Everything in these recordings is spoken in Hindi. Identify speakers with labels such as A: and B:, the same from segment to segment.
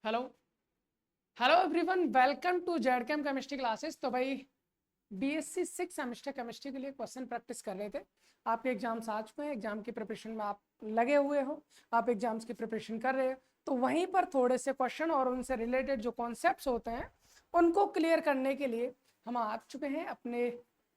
A: Hello hello everyone, welcome to Z chem chemistry classes. तो भाई बीएससी 6 सेमेस्टर केमिस्ट्री के लिए क्वेश्चन प्रैक्टिस कर रहे थे। आपके एग्जाम्स आ चुके हैं, एग्जाम की प्रिपरेशन में आप लगे हुए हो, आप एग्जाम्स की प्रिपरेशन कर रहे हो। तो वहीं पर थोड़े से क्वेश्चन और उनसे रिलेटेड जो कॉन्सेप्ट्स होते हैं उनको क्लियर करने के लिए हम आ चुके हैं अपने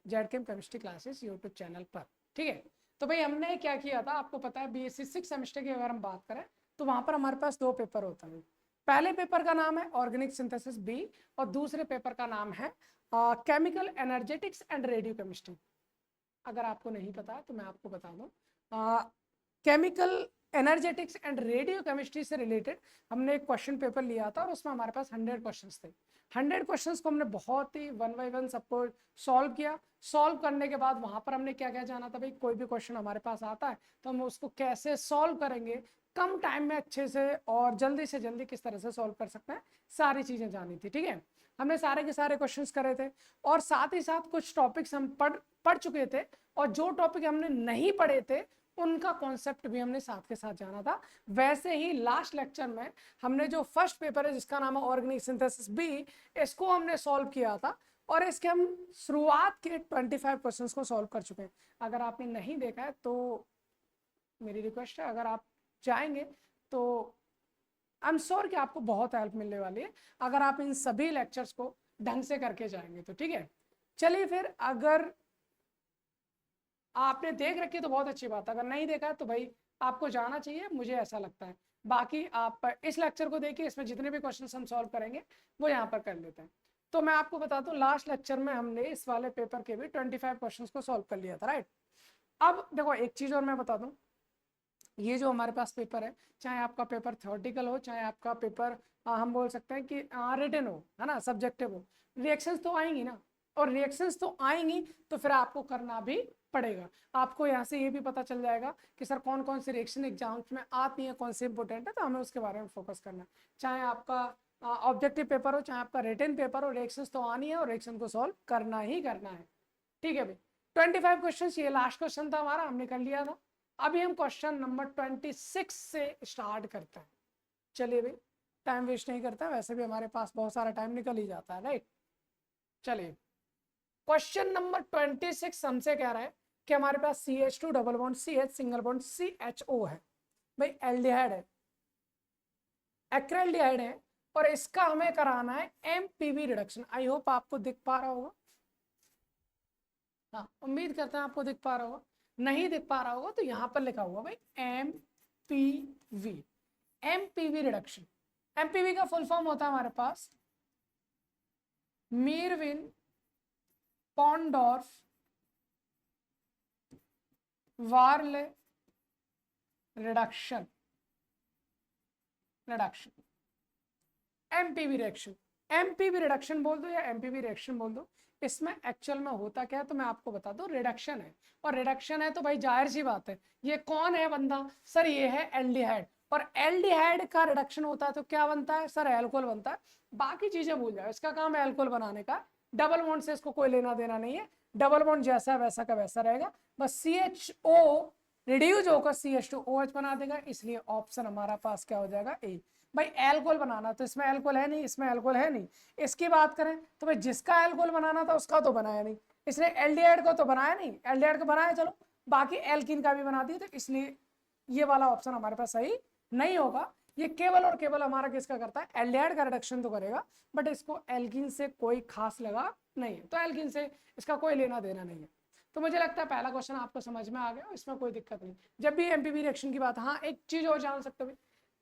A: Z chem chemistry classes YouTube channel पर। ठीक है, तो भाई हमने क्या किया था आपको पता है। बीएससी 6 सेमेस्टर की अगर हम बात करें तो वहाँ पर हमारे पास 2 पेपर होते हैं। पहले पेपर का नाम है ऑर्गेनिक सिंथेसिस बी और दूसरे पेपर का नाम है chemical energetics and radio chemistry. अगर आपको नहीं पता तो मैं आपको बता दूं, chemical energetics and radio chemistry से रिलेटेड हमने एक क्वेश्चन पेपर लिया था और उसमें हमारे पास 100 क्वेश्चंस थे। 100 क्वेश्चंस को हमने बहुत ही वन बाय वन सबको सॉल्व किया। सॉल्व करने के बाद वहां पर हमने क्या क्या जाना था भाई, कोई भी क्वेश्चन हमारे पास आता है तो हम उसको कैसे सॉल्व करेंगे, कम टाइम में अच्छे से और जल्दी से जल्दी किस तरह से सॉल्व कर सकते हैं, सारी चीजें जानी थी। ठीक है, हमने सारे के सारे क्वेश्चंस करे थे और साथ ही साथ कुछ टॉपिक्स हम पढ़ चुके थे और जो टॉपिक हमने नहीं पढ़े थे उनका कॉन्सेप्ट भी हमने साथ के साथ जाना था। वैसे ही लास्ट लेक्चर में हमने जो फर्स्ट पेपर है जिसका नाम है ऑर्गेनिक सिंथेसिस बी, इसको हमने सॉल्व किया था और इसके हम शुरुआत के 25 क्वेश्चंस को सॉल्व कर चुके हैं। अगर आपने नहीं देखा है तो मेरी रिक्वेस्ट है, अगर आप जाएंगे तो आई एम श्योर कि आपको बहुत हेल्प मिलने वाली है अगर आप इन सभी लेक्चर्स को ढंग से करके जाएंगे तो। ठीक है, चलिए फिर अगर आपने देख रखी तो बहुत अच्छी बात है, अगर नहीं देखा तो भाई आपको जाना चाहिए, मुझे ऐसा लगता है। बाकी आप इस लेक्चर को देखिए, इसमें जितने भी क्वेश्चन हम सॉल्व करेंगे वो यहाँ पर कर लेते हैं। तो मैं आपको बता दूं लास्ट लेक्चर में हमने इस वाले पेपर के भी 25 क्वेश्चन को सॉल्व कर लिया था, राइट। अब देखो एक चीज और मैं बता दूं, ये जो हमारे पास पेपर है, चाहे आपका पेपर थ्योरेटिकल हो चाहे आपका पेपर हम बोल सकते हैं कि रिटन हो, है ना, सब्जेक्टिव हो, रिएक्शंस तो आएंगी ना। और रिएक्शंस तो आएंगी तो फिर आपको करना भी पड़ेगा। आपको यहाँ से ये भी पता चल जाएगा कि सर कौन कौन सी रिएक्शन एग्जाम्स में आती है, कौन सी इंपॉर्टेंट है, तो हमें उसके बारे में फोकस करना है। चाहे आपका ऑब्जेक्टिव पेपर हो चाहे आपका रिटन पेपर हो, रिएक्शंस तो आनी है और रिएक्शन को सॉल्व करना ही करना है। ठीक है भाई, 25 क्वेश्चन, ये लास्ट क्वेश्चन था हमारा, हमने कर लिया था। अभी हम क्वेश्चन नंबर 26 से स्टार्ट करते हैं। चलिए भाई, टाइम वेस्ट नहीं करता, वैसे भी हमारे पास बहुत सारा टाइम निकल ही जाता है, राइट। चलिए, क्वेश्चन नंबर 26 हमसे कह रहा है कि हमारे पास CH2 double bond CH single bond CHO है। भाई एल्डिहाइड है, एक्रेल्डिहाइड है और इसका हमें कराना है MPV रिडक्शन। आई होप आपको दिख पा रहा होगा, हाँ उम्मीद करते हैं आपको दिख पा रहा होगा। नहीं दिख पा रहा होगा तो यहां पर लिखा हुआ भाई MPV, MPV रिडक्शन। MPV का फुल फॉर्म होता है हमारे पास Meerwein Ponndorf Verley reduction. MPV reaction, MPV reduction बोल दो या MPV रिएक्शन बोल दो, इसमें एक्चुअल में होता क्या है तो मैं आपको बता दूं, रिडक्शन है। और रिडक्शन है तो भाई जाहिर सी बात है, ये कौन है बंदा, सर ये है एल्डिहाइड। और एल्डिहाइड का रिडक्शन होता है तो क्या बनता है सर, एल्कोहल बनता है। बाकी चीजें भूल जाओ, इसका काम है एल्कोहल बनाने का। डबल बॉन्ड से इसको कोई लेना देना नहीं है, डबल बॉन्ड जैसा वैसा का वैसा रहेगा। बस CHO रिड्यूज होकर CH2OH बना देगा, इसलिए ऑप्शन हमारा पास क्या हो जाएगा, ए। भाई एल्कोहल बनाना तो इसमें एल्कोहल है नहीं, इसमें एल्कोहल है नहीं। इसकी बात करें तो भाई जिसका एल्कोहल बनाना था उसका तो बनाया नहीं, इसने एल्डिहाइड को तो बनाया नहीं, एल्डिहाइड को बनाया चलो, बाकी एल्किन का भी बना दिया, तो इसलिए ये वाला ऑप्शन हमारे पास सही नहीं होगा। ये केवल और केवल हमारा किसका करता है, एल्डिहाइड का रिडक्शन तो करेगा, बट इसको एल्किन से कोई खास लगा नहीं है, तो एल्किन से इसका कोई लेना देना नहीं है। तो मुझे लगता है पहला क्वेश्चन आपको समझ में आ गया, इसमें कोई दिक्कत नहीं। जब भी MPV रिएक्शन की बात, हाँ एक चीज और जान सकते हो,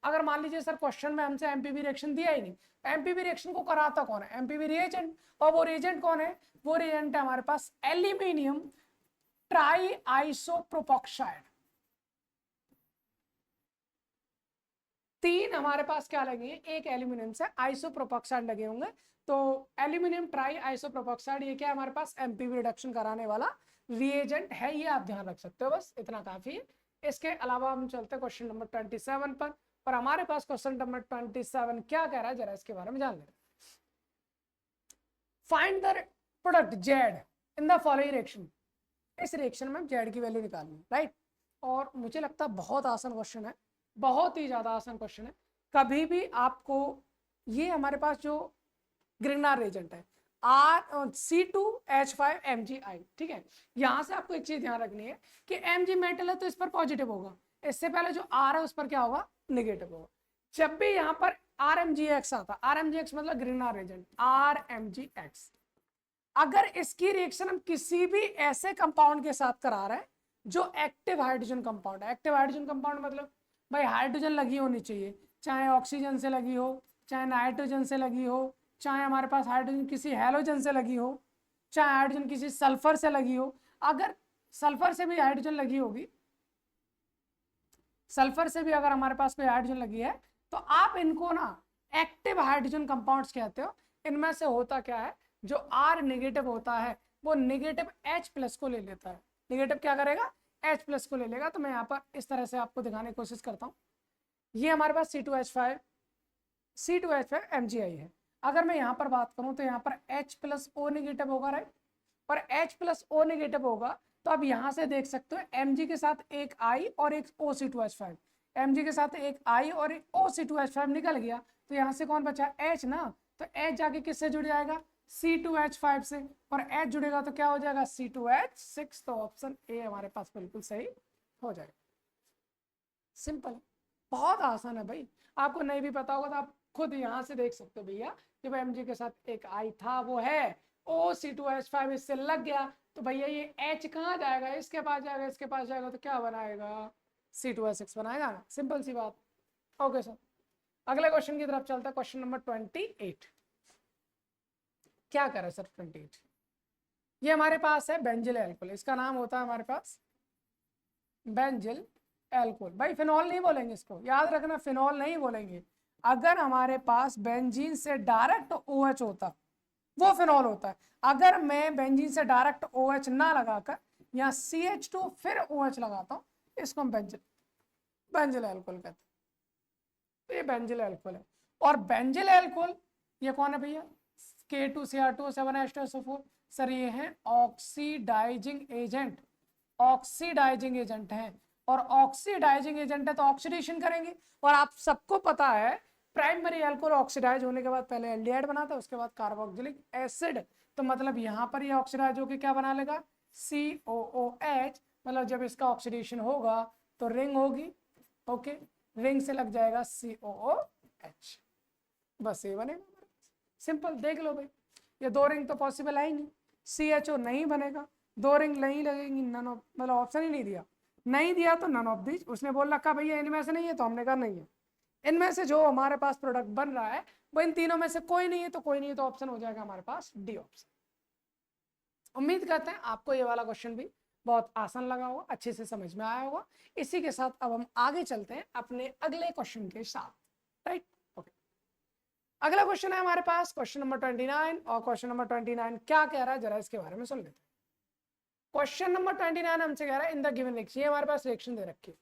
A: अगर मान लीजिए सर क्वेश्चन में हमसे MPV रिएक्शन दिया ही नहीं, MPV रिएक्शन को कराता कौन है, MPV रिएजेंट। और वो रिएजेंट कौन है, वो रिएजेंट है हमारे पास एल्यूमिनियम ट्राई आइसोप्रोपॉक्साइड। तीन हमारे पास क्या लगेंगे, एक एल्यूमिनियम से आइसोप्रोपॉक्साइड लगे होंगे। तो एल्यूमिनियम ट्राई आइसोप्रोपॉक्साइड ये क्या हमारे पास MPV रिडक्शन कराने वाला रिएजेंट है, ये आप ध्यान रख सकते हो, बस इतना काफी है। इसके अलावा हम चलते हैं क्वेश्चन नंबर 27 पर, और हमारे पास क्वेश्चन नंबर 27 क्या कह रहा है जरा इसके बारे में जान लेते हैं। Find the product Z in the following reaction. इस रिएक्शन में जेड की वैल्यू निकालनी है, राइट। और मुझे लगता है बहुत आसान क्वेश्चन है, बहुत ही ज्यादा आसान क्वेश्चन है। कभी भी आपको ये हमारे पास जो ग्रिग्नार रिएजेंट है C2H5MgI, ठीक है। यहां से आपको एक चीज ध्यान रखनी है कि Mg मेटल है तो इस पर पॉजिटिव होगा, इससे पहले जो R है उस पर क्या होगा, निगेटिव होगा। जब भी यहाँ पर RMgX आता, RMgX मतलब ग्रिग्नार रिएजेंट, RMgX, अगर इसकी रिएक्शन हम किसी भी ऐसे कंपाउंड के साथ करा रहे हैं जो एक्टिव हाइड्रोजन कंपाउंड है, एक्टिव हाइड्रोजन कंपाउंड मतलब भाई हाइड्रोजन लगी होनी चाहिए, चाहे ऑक्सीजन से लगी हो, चाहे नाइट्रोजन से लगी हो, चाहे हमारे पास हाइड्रोजन किसी हैलोजन से लगी हो, चाहे हाइड्रोजन किसी सल्फर से लगी हो। अगर सल्फर से भी हाइड्रोजन लगी होगी, सल्फर से भी अगर हमारे पास कोई हाइड्रोजन लगी है तो आप इनको ना एक्टिव हाइड्रोजन कंपाउंड्स कहते हो। इनमें से होता क्या है, जो R नेगेटिव होता है वो नेगेटिव H प्लस को ले लेता है, नेगेटिव क्या करेगा, H प्लस को ले लेगा। तो मैं यहाँ पर इस तरह से आपको दिखाने की कोशिश करता हूँ। ये हमारे पास C2H5MgI है। अगर मैं यहाँ पर बात करूँ तो यहाँ पर H प्लस O नेगेटिव होगा, राइट, और H प्लस O नेगेटिव होगा तो अब यहाँ से देख सकते हो Mg के साथ एक I और एक O(C2H5), Mg के साथ एक I और एक O(C2H5) निकल गया, तो यहाँ से कौन बचा, H ना, तो H जाके किससे जुड़ जाएगा, C2H5 से, और H जुड़ेगा तो क्या हो जाएगा, C2H6। तो ऑप्शन ए हमारे पास बिल्कुल सही हो जाएगा। सिंपल, बहुत आसान है भाई। आपको नहीं भी पता होगा तो आप खुद यहाँ से देख सकते हो भैया, जब Mg के साथ एक I था वो है O(C2H5), इससे लग गया तो भैया ये H कहाँ जाएगा, इसके पास जाएगा, इसके पास जाएगा तो क्या बनाएगा, C2H6 बनाएगा ना, सिंपल सी बात। ओके सर, अगले क्वेश्चन की तरफ चलता है, क्वेश्चन नंबर 28। क्या कर रहा है सर 28, ये हमारे पास है बेंजिल एल्कोहल, इसका नाम होता है हमारे पास बेंजिल एल्कोहल। भाई फिनॉल नहीं बोलेंगे, इसको याद रखना, फिनॉल नहीं बोलेंगे। अगर हमारे पास बेंजीन से डायरेक्ट OH होता वो फिनॉल होता है। अगर मैं बेंजीन से डायरेक्ट OH ना लगाकर यहाँ CH2 फिर OH लगाता हूँ, इसको हम बेंजिल एल्कोहल कहते हैं। तो ये बेंजिल एल्कोहल है। और बेंजिल एल्कोहल ये कौन है भैया, K2Cr2 7H2SO4। सर ये है ऑक्सीडाइजिंग एजेंट, ऑक्सीडाइजिंग एजेंट है, और ऑक्सीडाइजिंग एजेंट है तो ऑक्सीडेशन करेंगे। और आप सबको पता है प्राइमरी अल्कोहल ऑक्सीडाइज होने के बाद पहले एल्डिहाइड बनाता है, उसके बाद कार्बोक्सिलिक एसिड, तो मतलब यहाँ पर ये ऑक्सीडाइज होकर क्या बना लेगा, COOH, मतलब जब इसका ऑक्सीडेशन होगा तो रिंग होगी, ओके, रिंग से लग जाएगा COOH, बस ये बनेगा। सिंपल, देख लो भाई, ये दो रिंग तो पॉसिबल है ही नहीं, CHO नहीं बनेगा, दो रिंग नहीं लगेंगी, नन ऑफ, मतलब ऑप्शन ही नहीं दिया, नहीं दिया तो नन ऑफ दीज। उसने बोल रखा भैया इनमें से नहीं है, तो हमने कहा नहीं है। इनमें से जो हमारे पास प्रोडक्ट बन रहा है वो इन तीनों में से कोई नहीं है, तो कोई नहीं है तो ऑप्शन हो जाएगा हमारे पास डी ऑप्शन। उम्मीद करते हैं आपको ये वाला क्वेश्चन भी बहुत आसान लगा होगा, अच्छे से समझ में आया होगा। इसी के साथ अब हम आगे चलते हैं अपने अगले क्वेश्चन के साथ, राइट। ओके, अगला क्वेश्चन है हमारे पास क्वेश्चन नंबर 29, और क्वेश्चन नंबर 29 क्या कह रहा है जरा इसके बारे में सुन लेते हैं। क्वेश्चन नंबर 29 हमसे कह रहा है इन द गिवन रिएक्शन, ये हमारे पास रिएक्शन दे रखी है,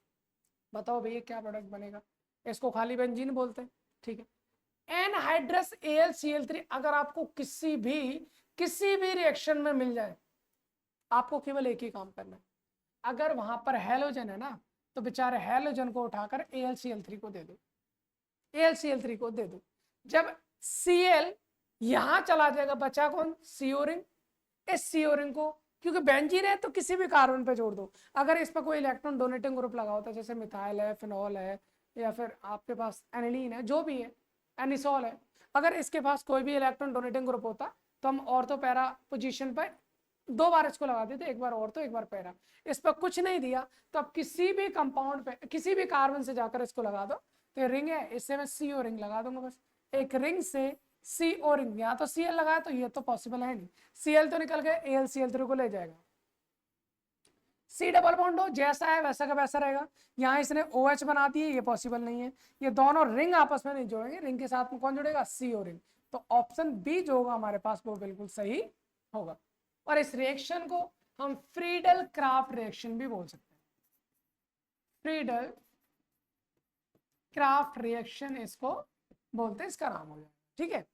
A: बताओ भैया क्या प्रोडक्ट बनेगा। इसको खाली बेंजीन बोलते हैं, ठीक है। एनहाइड्रस AlCl3 अगर आपको किसी भी रिएक्शन में मिल जाए, आपको केवल एक ही काम करना है, अगर वहां पर हैलोजन है ना तो बेचारे हैलोजन को उठाकर AlCl3 को दे दो, AlCl3 को दे दो। जब Cl यहां चला जाएगा, बचा कौन, CO रिंग। इस CO रिंग को, क्योंकि बेंजीन है तो किसी भी कार्बन पे जोड़ दो, अगर इस पर कोई इलेक्ट्रॉन डोनेटिंग ग्रुप लगा होता है, जैसे मिथाइल है, फिनॉल है, या फिर आपके पास एनिलीन है, जो भी है, एनिसॉल है, अगर इसके पास कोई भी इलेक्ट्रॉन डोनेटिंग ग्रुप होता तो हम ऑर्थो पैरा पोजीशन पर दो बार इसको लगा देते, एक बार ऑर्थो एक बार पैरा। इस पर कुछ नहीं दिया तो अब किसी भी कंपाउंड पे, किसी भी कार्बन से जाकर इसको लगा दो, तो ये रिंग है, इससे मैं CO रिंग लगा दूंगा, बस एक रिंग से CO रिंग। यहाँ तो Cl लगाया तो ये तो पॉसिबल है नहीं, Cl तो निकल गए, AlCl3 को ले जाएगा। C डबल बॉन्ड हो, जैसा है वैसा का वैसा रहेगा। यहाँ इसने OH बना दी है, ये पॉसिबल नहीं है। ये दोनों रिंग आपस में नहीं जोड़ेंगे, रिंग के साथ में कौन जुड़ेगा, CO रिंग। तो ऑप्शन बी जो होगा हमारे पास वो बिल्कुल सही होगा। और इस रिएक्शन को हम फ्रीडल क्राफ्ट रिएक्शन भी बोल सकते हैं, फ्रीडल क्राफ्ट रिएक्शन इसको बोलते हैं, इसका नाम हो जाएगा, ठीक है।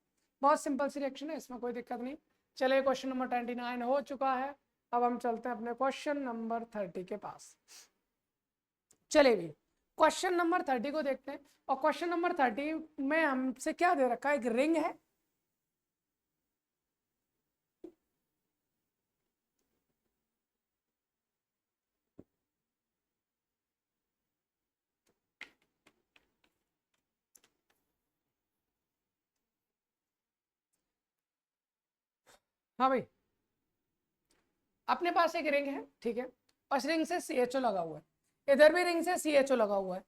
A: बहुत सिंपल सी रिएक्शन है, इसमें कोई दिक्कत नहीं। चलिए क्वेश्चन नंबर 29 हो चुका है, अब हम चलते हैं अपने क्वेश्चन नंबर 30 के पास। चलिए भी, क्वेश्चन नंबर 30 को देखते हैं। और क्वेश्चन नंबर 30 में हमसे क्या दे रखा है, एक रिंग है, हाँ भाई अपने पास एक रिंग है, ठीक है, और इस रिंग से CHO लगा हुआ है, इधर भी रिंग से CHO लगा हुआ है,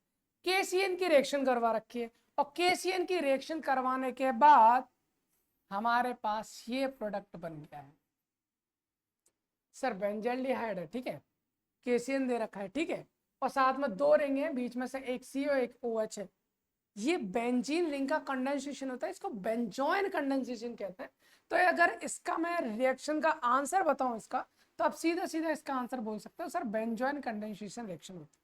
A: KCN की रिएक्शन करवा रखी है, और KCN की रिएक्शन करवाने के बाद हमारे पास ये प्रोडक्ट बन गया है सर, बेंजल्डिहाइड है, ठीक है, KCN दे रखा है, ठीक है, और साथ में दो रिंग है, बीच में से एक C और एक OH है। ये बेंजीन रिंग का कंडेंसेशन होता है, इसको बेंजोइन कंडेंसेशन कहते हैं। तो अगर इसका मैं रिएक्शन का आंसर बताऊं इसका, तो आप सीधा सीधा इसका आंसर बोल सकते हो सर, बेंजोइन कंडेंसेशन रिएक्शन होता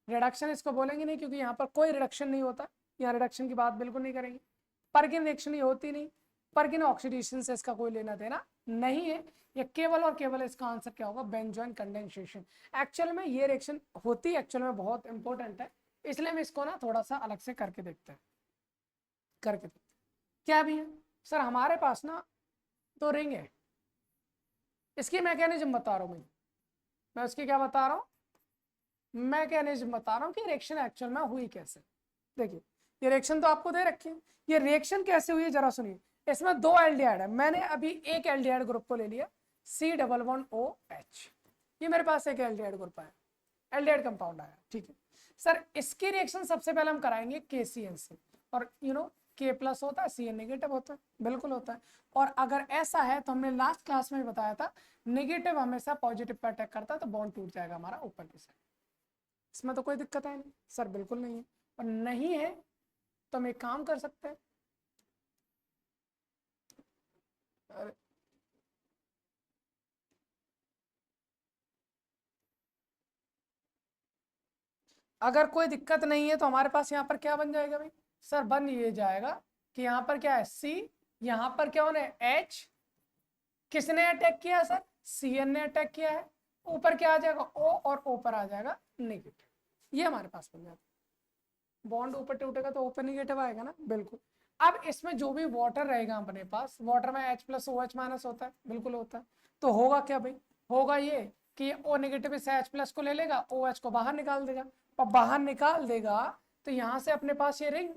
A: है। रिडक्शन इसको बोलेंगे नहीं, क्योंकि यहाँ पर कोई रिडक्शन नहीं होता, यहाँ रिडक्शन की बात बिल्कुल नहीं करेंगे। परकिन रिएक्शन ये होती नहीं, परकिन ऑक्सीडेशन से इसका कोई लेना देना नहीं है। ये केवल और केवल इसका आंसर क्या होगा, बेंजोइन कंडेंसेशन। एक्चुअल में ये रिएक्शन होती एक्चुअल में बहुत इंपॉर्टेंट है, इसलिए हम इसको ना थोड़ा सा अलग से करके देखते हैं, क्या भी है सर, हमारे पास ना तो रिंग है, इसकी मैकेनिज्म बता रहा हूं मैं उसकी क्या बता रहा हूं, मैकेनिज्म बता रहा हूं कि रिएक्शन एक्चुअल में हुई कैसे। देखिए ये रिएक्शन तो आपको दे रखी है, ये रिएक्शन कैसे हुई है जरा सुनिए। इसमें दो एल्डिहाइड है, मैंने अभी एक एल्डिहाइड ग्रुप को ले लिया C11OH, ये मेरे पास एक एल्डिहाइड ग्रुप आया, एल्डिहाइड कंपाउंड आया, ठीक है सर। इसकी रिएक्शन सबसे पहले हम कराएंगे KCN से, और K+ होता है, CN नेगेटिव होता है, बिल्कुल होता है। और अगर ऐसा है तो हमने लास्ट क्लास में बताया था, नेगेटिव हमेशा पॉजिटिव पर अटैक करता है, तो बॉन्ड टूट जाएगा हमारा ऊपर की साइड। इसमें तो कोई दिक्कत है नहीं सर, बिल्कुल नहीं है। और नहीं है तो हम एक काम कर सकते हैं, अगर कोई दिक्कत नहीं है तो हमारे पास यहाँ पर क्या बन जाएगा भाई सर, बन ये जाएगा कि यहाँ पर क्या है C, यहाँ पर क्या होना है H, किसने अटैक किया सर, CN ने अटैक किया है, ऊपर क्या आ जाएगा O, और O पर आ जाएगा नेगेटिव, ये हमारे पास बन जाता है। बॉन्ड ऊपर टूटेगा तो ऊपर नेगेटिव आएगा ना, बिल्कुल। अब इसमें जो भी वाटर रहेगा अपने पास, वाटर में H+OH- होता है, बिल्कुल होता है, तो होगा क्या भाई, होगा ये कि O नेगेटिव से H+ को ले लेगा, OH को बाहर निकाल देगा, और बाहर निकाल देगा तो यहां से अपने पास ये रिंग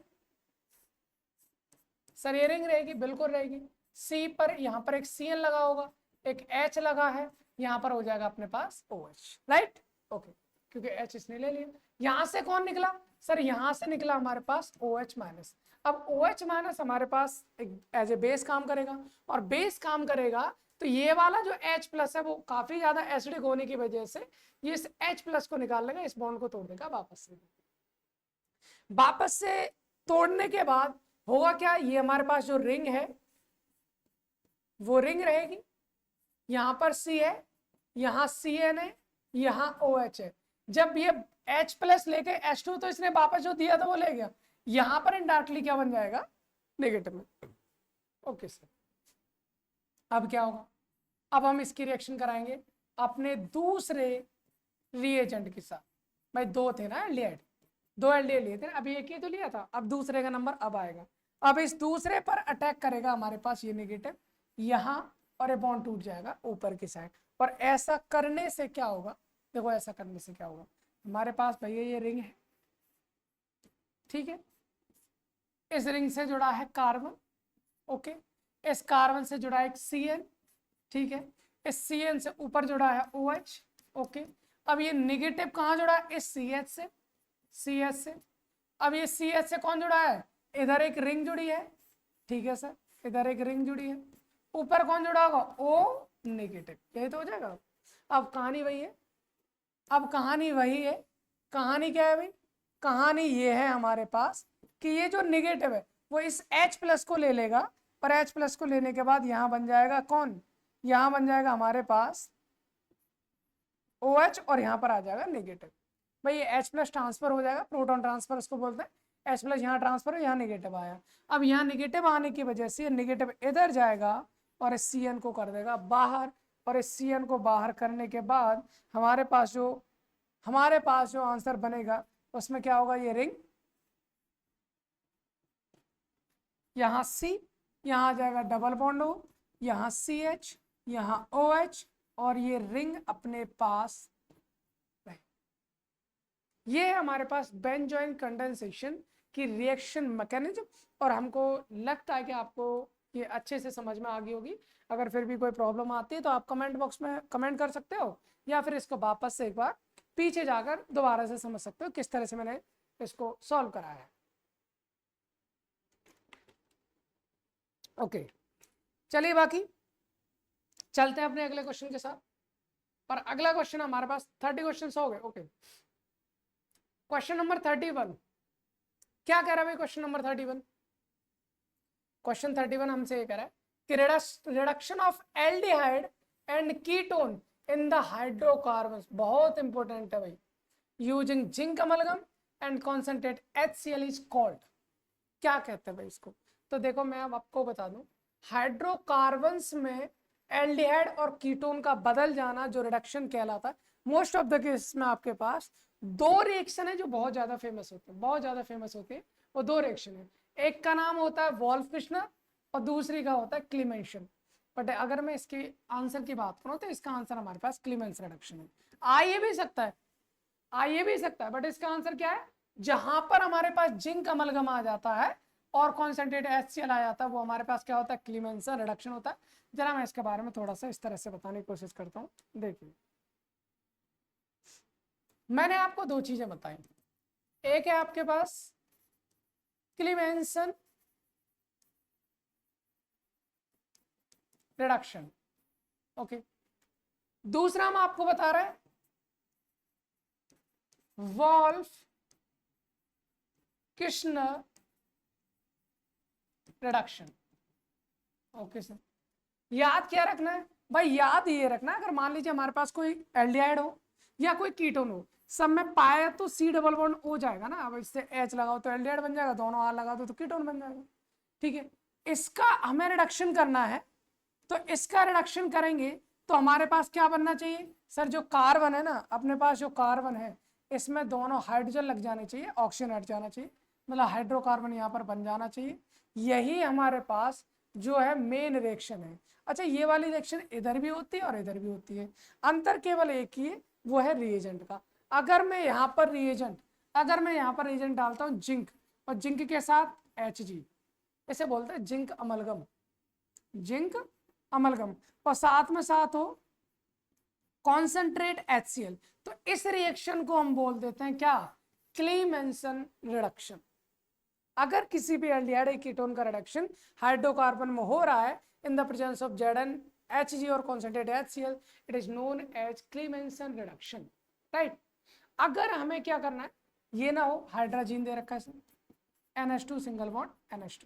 A: सर, ये रिंग रहेगी, बिल्कुल रहेगी। C पर यहाँ पर एक CN लगा होगा, एक H लगा है, यहाँ पर हो जाएगा अपने पास OH, राइट, ओके, क्योंकि H इसने ले लिया। यहां से कौन निकला सर, यहां से निकला हमारे पास OH-। अब OH- हमारे पास एक एज ए बेस काम करेगा, और बेस काम करेगा तो ये वाला जो H+ है वो काफी ज्यादा एसिडिक होने की वजह से ये इस H+ को निकाल लेगा, इस बॉन्ड को तोड़ देगा वापस से तोड़ने के बाद होगा क्या, ये हमारे पास जो रिंग है वो रिंग रहेगी, यहां पर C है, यहां CN है, यहां OH है। जब ये H+ लेके H2, तो इसने वापस जो दिया था वो ले गया, यहां पर इनडायरेक्टली क्या बन जाएगा, नेगेटिव में, ओके सर। अब क्या होगा, अब हम इसकी रिएक्शन कराएंगे अपने दूसरे रिएजेंट के साथ। भाई दो थे ना एल्डिहाइड, दो एल्डिहाइड लिए थे, अभी एक ही तो लिया था, अब दूसरे का नंबर अब आएगा। अब इस दूसरे पर अटैक करेगा हमारे पास ये नेगेटिव यहाँ, और ये बॉन्ड टूट जाएगा ऊपर की साइड। और ऐसा करने से क्या होगा, देखो ऐसा करने से क्या होगा, हमारे पास भैया ये रिंग है, ठीक है, इस रिंग से जुड़ा है कार्बन, ओके, इस कार्बन से जुड़ा है एक CN, ठीक है, इस CN से ऊपर जुड़ा है OH, ओके। अब ये नेगेटिव कहाँ जुड़ा है, इस CH से। अब ये CH से कौन जुड़ा है, इधर एक रिंग जुड़ी है, ठीक है सर, इधर एक रिंग जुड़ी है, ऊपर कौन जुड़ा होगा, O नेगेटिव, यही तो हो जाएगा। अब कहानी वही है, अब कहानी वही है, कहानी क्या है भाई, कहानी ये है हमारे पास कि ये जो नेगेटिव है वो इस H+ को ले लेगा, और H+ को लेने के बाद यहां बन जाएगा कौन, यहां बन जाएगा हमारे पास OH, और यहां पर आ जाएगा नेगेटिव। भाई ये H+ ट्रांसफर हो जाएगा, प्रोटॉन ट्रांसफर उसको बोलते हैं, H+ यहाँ ट्रांसफर है, यहाँ नेगेटिव आया। अब यहाँ नेगेटिव आने की वजह से नेगेटिव इधर जाएगा और इस CN को कर देगा बाहर, और इस CN को बाहर करने के बाद हमारे पास जो आंसर बनेगा उसमें क्या होगा, ये रिंग, यहाँ C, यहाँ आ जाएगा डबल बॉन्ड O, यहाँ CH, यहाँ OH, और ये रिंग अपने पास। ये हमारे पास बेंजोइन कंडेंसेशन की रिएक्शन मैकेनिज्म, और हमको लगता है कि आपको ये अच्छे से समझ में आ गई होगी। अगर फिर भी कोई प्रॉब्लम आती है तो आप कमेंट बॉक्स में कमेंट कर सकते हो, या फिर इसको वापस से एक बार पीछे जाकर दोबारा से समझ सकते हो किस तरह से मैंने इसको सॉल्व कराया है। ओके, चलिए बाकी चलते हैं अपने अगले क्वेश्चन के साथ। और अगला क्वेश्चन हमारे पास 30 क्वेश्चन हो गए। ओके, क्वेश्चन नंबर 31 क्या कह रहा है भाई? क्वेश्चन नंबर 31, क्वेश्चन 31 हमसे ये कह रहा है कि reduction of aldehyde and ketone in the hydrocarbons, बहुत इंपॉर्टेंट है भाई, using zinc amalgam and concentrate HCl is called. क्या कहते हैं भाई इसको? तो देखो मैं अब आपको बता दूं, हाइड्रोकार्बन्स में एल्डिहाइड और कीटोन का बदल जाना जो रिडक्शन कहलाता है, मोस्ट ऑफ द केस में आपके पास दो रिएक्शन है जो बहुत ज्यादा फेमस होते हैं, बहुत ज्यादा फेमस होते हैं। वो दो रिएक्शन है, एक का नाम होता है वॉल्फ-किश्नर और दूसरी का होता है क्लीमेंशन। बट अगर मैं इसके आंसर की बात करूं तो इसका आंसर हमारे पास क्लीमेंस रिडक्शन है। आ ये भी सकता है, आ ये भी सकता है, बट इसका आंसर क्या है? जहां पर हमारे पास जिंक अमलगम आ जाता है और कॉन्सेंट्रेट HCl आ जाता है, वो हमारे पास क्या होता है? क्लीमेंसन रिडक्शन होता है। जरा मैं इसके बारे में थोड़ा सा इस तरह से बताने की कोशिश करता हूँ। देखिए, मैंने आपको दो चीजें बताई, एक है आपके पास क्लीमेंसन रिडक्शन, ओके, दूसरा हम आपको बता रहे हैं वॉल्फ-किश्नर रिडक्शन। ओके सर, याद क्या रखना है भाई? याद ये रखना है, अगर मान लीजिए हमारे पास कोई एल्डिहाइड हो या कोई कीटोन हो, सब में पाया तो C डबल बॉन्ड हो जाएगा ना। अब इससे H लगाओ तो एल्डिहाइड बन जाएगा, दोनों R लगा दो तो कीटोन बन जाएगा। ठीक है, इसका हमें रिडक्शन करना है, तो इसका रिडक्शन करेंगे तो हमारे पास क्या बनना चाहिए सर? जो कार्बन है ना, अपने पास जो कार्बन है इसमें दोनों हाइड्रोजन लग जाने चाहिए, ऑक्सीजन हट जाना चाहिए, मतलब हाइड्रोकार्बन यहाँ पर बन जाना चाहिए। यही हमारे पास जो है मेन रिएक्शन है। अच्छा, ये वाली रिएक्शन इधर भी होती है और इधर भी होती है, अंतर केवल एक ही है, वो है रिएजेंट का। अगर मैं यहाँ पर रिएजेंट डालता हूँ जिंक, और जिंक के साथ Hg, इसे बोलते हैं जिंक अमलगम, जिंक अमलगम, और साथ में साथ हो कॉन्सेंट्रेट HCl, तो इस रिएक्शन को हम बोल देते हैं क्या? Clemmensen reduction. अगर किसी भी एल्डिहाइड कीटोन का रिडक्शन हाइड्रोकार्बन में हो रहा है in the presence of ZnHg और concentrate HCl, it is known as Clemmensen reduction, right. अगर हमें क्या करना है, ये ना हो, हाइड्रोजन दे रखा है NH2 सिंगल बॉन्ड NH2,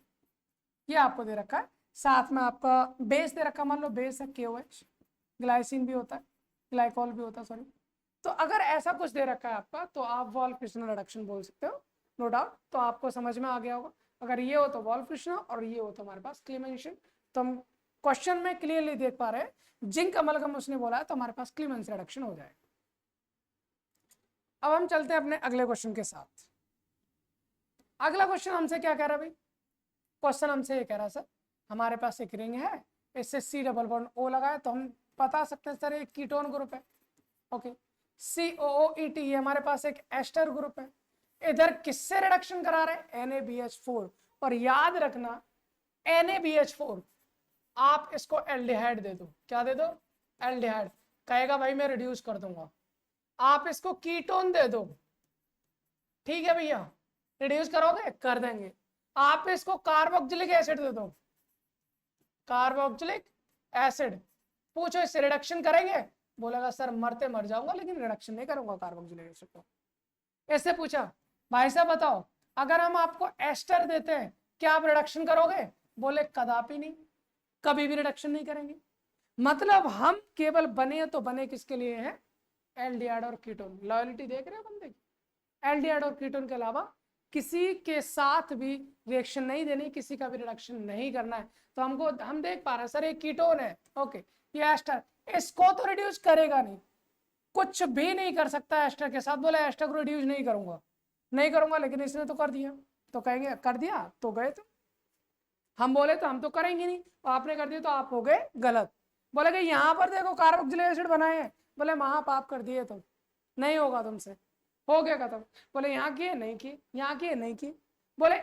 A: ये आपको दे रखा है, साथ में आपका बेस दे रखा, मान लो बेस है KOH, ग्लाइसिन भी होता है, ग्लाइकॉल भी होता है, सॉरी। तो अगर ऐसा कुछ दे रखा है आपका, तो आप वॉल्फ-किश्नर रिडक्शन बोल सकते हो, नो डाउट। तो आपको समझ में आ गया होगा, अगर ये हो तो वॉल्फ-किश्नर और ये हो तो हमारे पास क्लीमेंसन। तो हम क्वेश्चन में क्लियरली देख पा रहे हैं जिंक अमलगम उसने बोला है, तो हमारे पास क्लीमेंस रिडक्शन हो जाएगा। अब हम चलते हैं अपने अगले क्वेश्चन के साथ। अगला क्वेश्चन हमसे क्या कह रहा है भाई? क्वेश्चन हमसे ये कह रहा है सर, हमारे पास एक रिंग है, इससे C डबल बॉन्ड O लगा है, तो हम बता सकते हैं सर एक कीटोन ग्रुप है। ओके, COOET, ये हमारे पास एक एस्टर ग्रुप है। इधर किससे रिडक्शन करा रहे हैं? NaBH4। और याद रखना NaBH4, आप इसको एल्डिहाइड दे दो, क्या दे दो? एल्डिहाइड। कहेगा भाई मैं रिड्यूस कर दूंगा, आप इसको कीटोन दे दो, ठीक है भैया, रिड्यूस करोगे? कर देंगे। आप इसको कार्बोक्सिलिक एसिड दे दो, कार्बोक्सिलिक एसिड, पूछो इससे रिडक्शन करेंगे? बोलेगा सर मरते मर जाऊंगा लेकिन रिडक्शन नहीं करूंगा कार्बोक्सिलिक एसिड को। ऐसे पूछा, भाई साहब बताओ, अगर हम आपको एस्टर देते हैं क्या आप रिडक्शन करोगे? बोले कदापि नहीं, कभी भी रिडक्शन नहीं करेंगे। मतलब हम केवल बने तो बने किसके लिए हैं? एल्डिहाइड और कीटोन। लॉयल्टी देख रहे हो बंदे की? एल्डिहाइड और कीटोन के अलावा किसी के साथ भी रिएक्शन नहीं देनी, किसी का भी रिडक्शन नहीं करना है। तो हम देख पा रहे हैं सर ये कीटोन है, ओके, ये एस्टर, इसको तो रिड्यूस करेगा नहीं, कुछ भी नहीं कर सकता एस्टर के साथ। बोले एस्टर को रिड्यूस नहीं करूंगा, नहीं करूंगा, लेकिन इसने तो कर दिया, तो कहेंगे कर दिया तो गए तो। हम बोले तो हम तो करेंगे नहीं, और आपने कर दिया तो आप हो गए गलत। बोले कि यहाँ पर देखो कार्बोक्सिलिक एसिड बनाए हैं, बोले महापाप कर दिए तुम, नहीं होगा तुमसे, हो गया खत्म। बोले यहाँ किए नहीं किए, यहाँ किए नहीं किए। बोले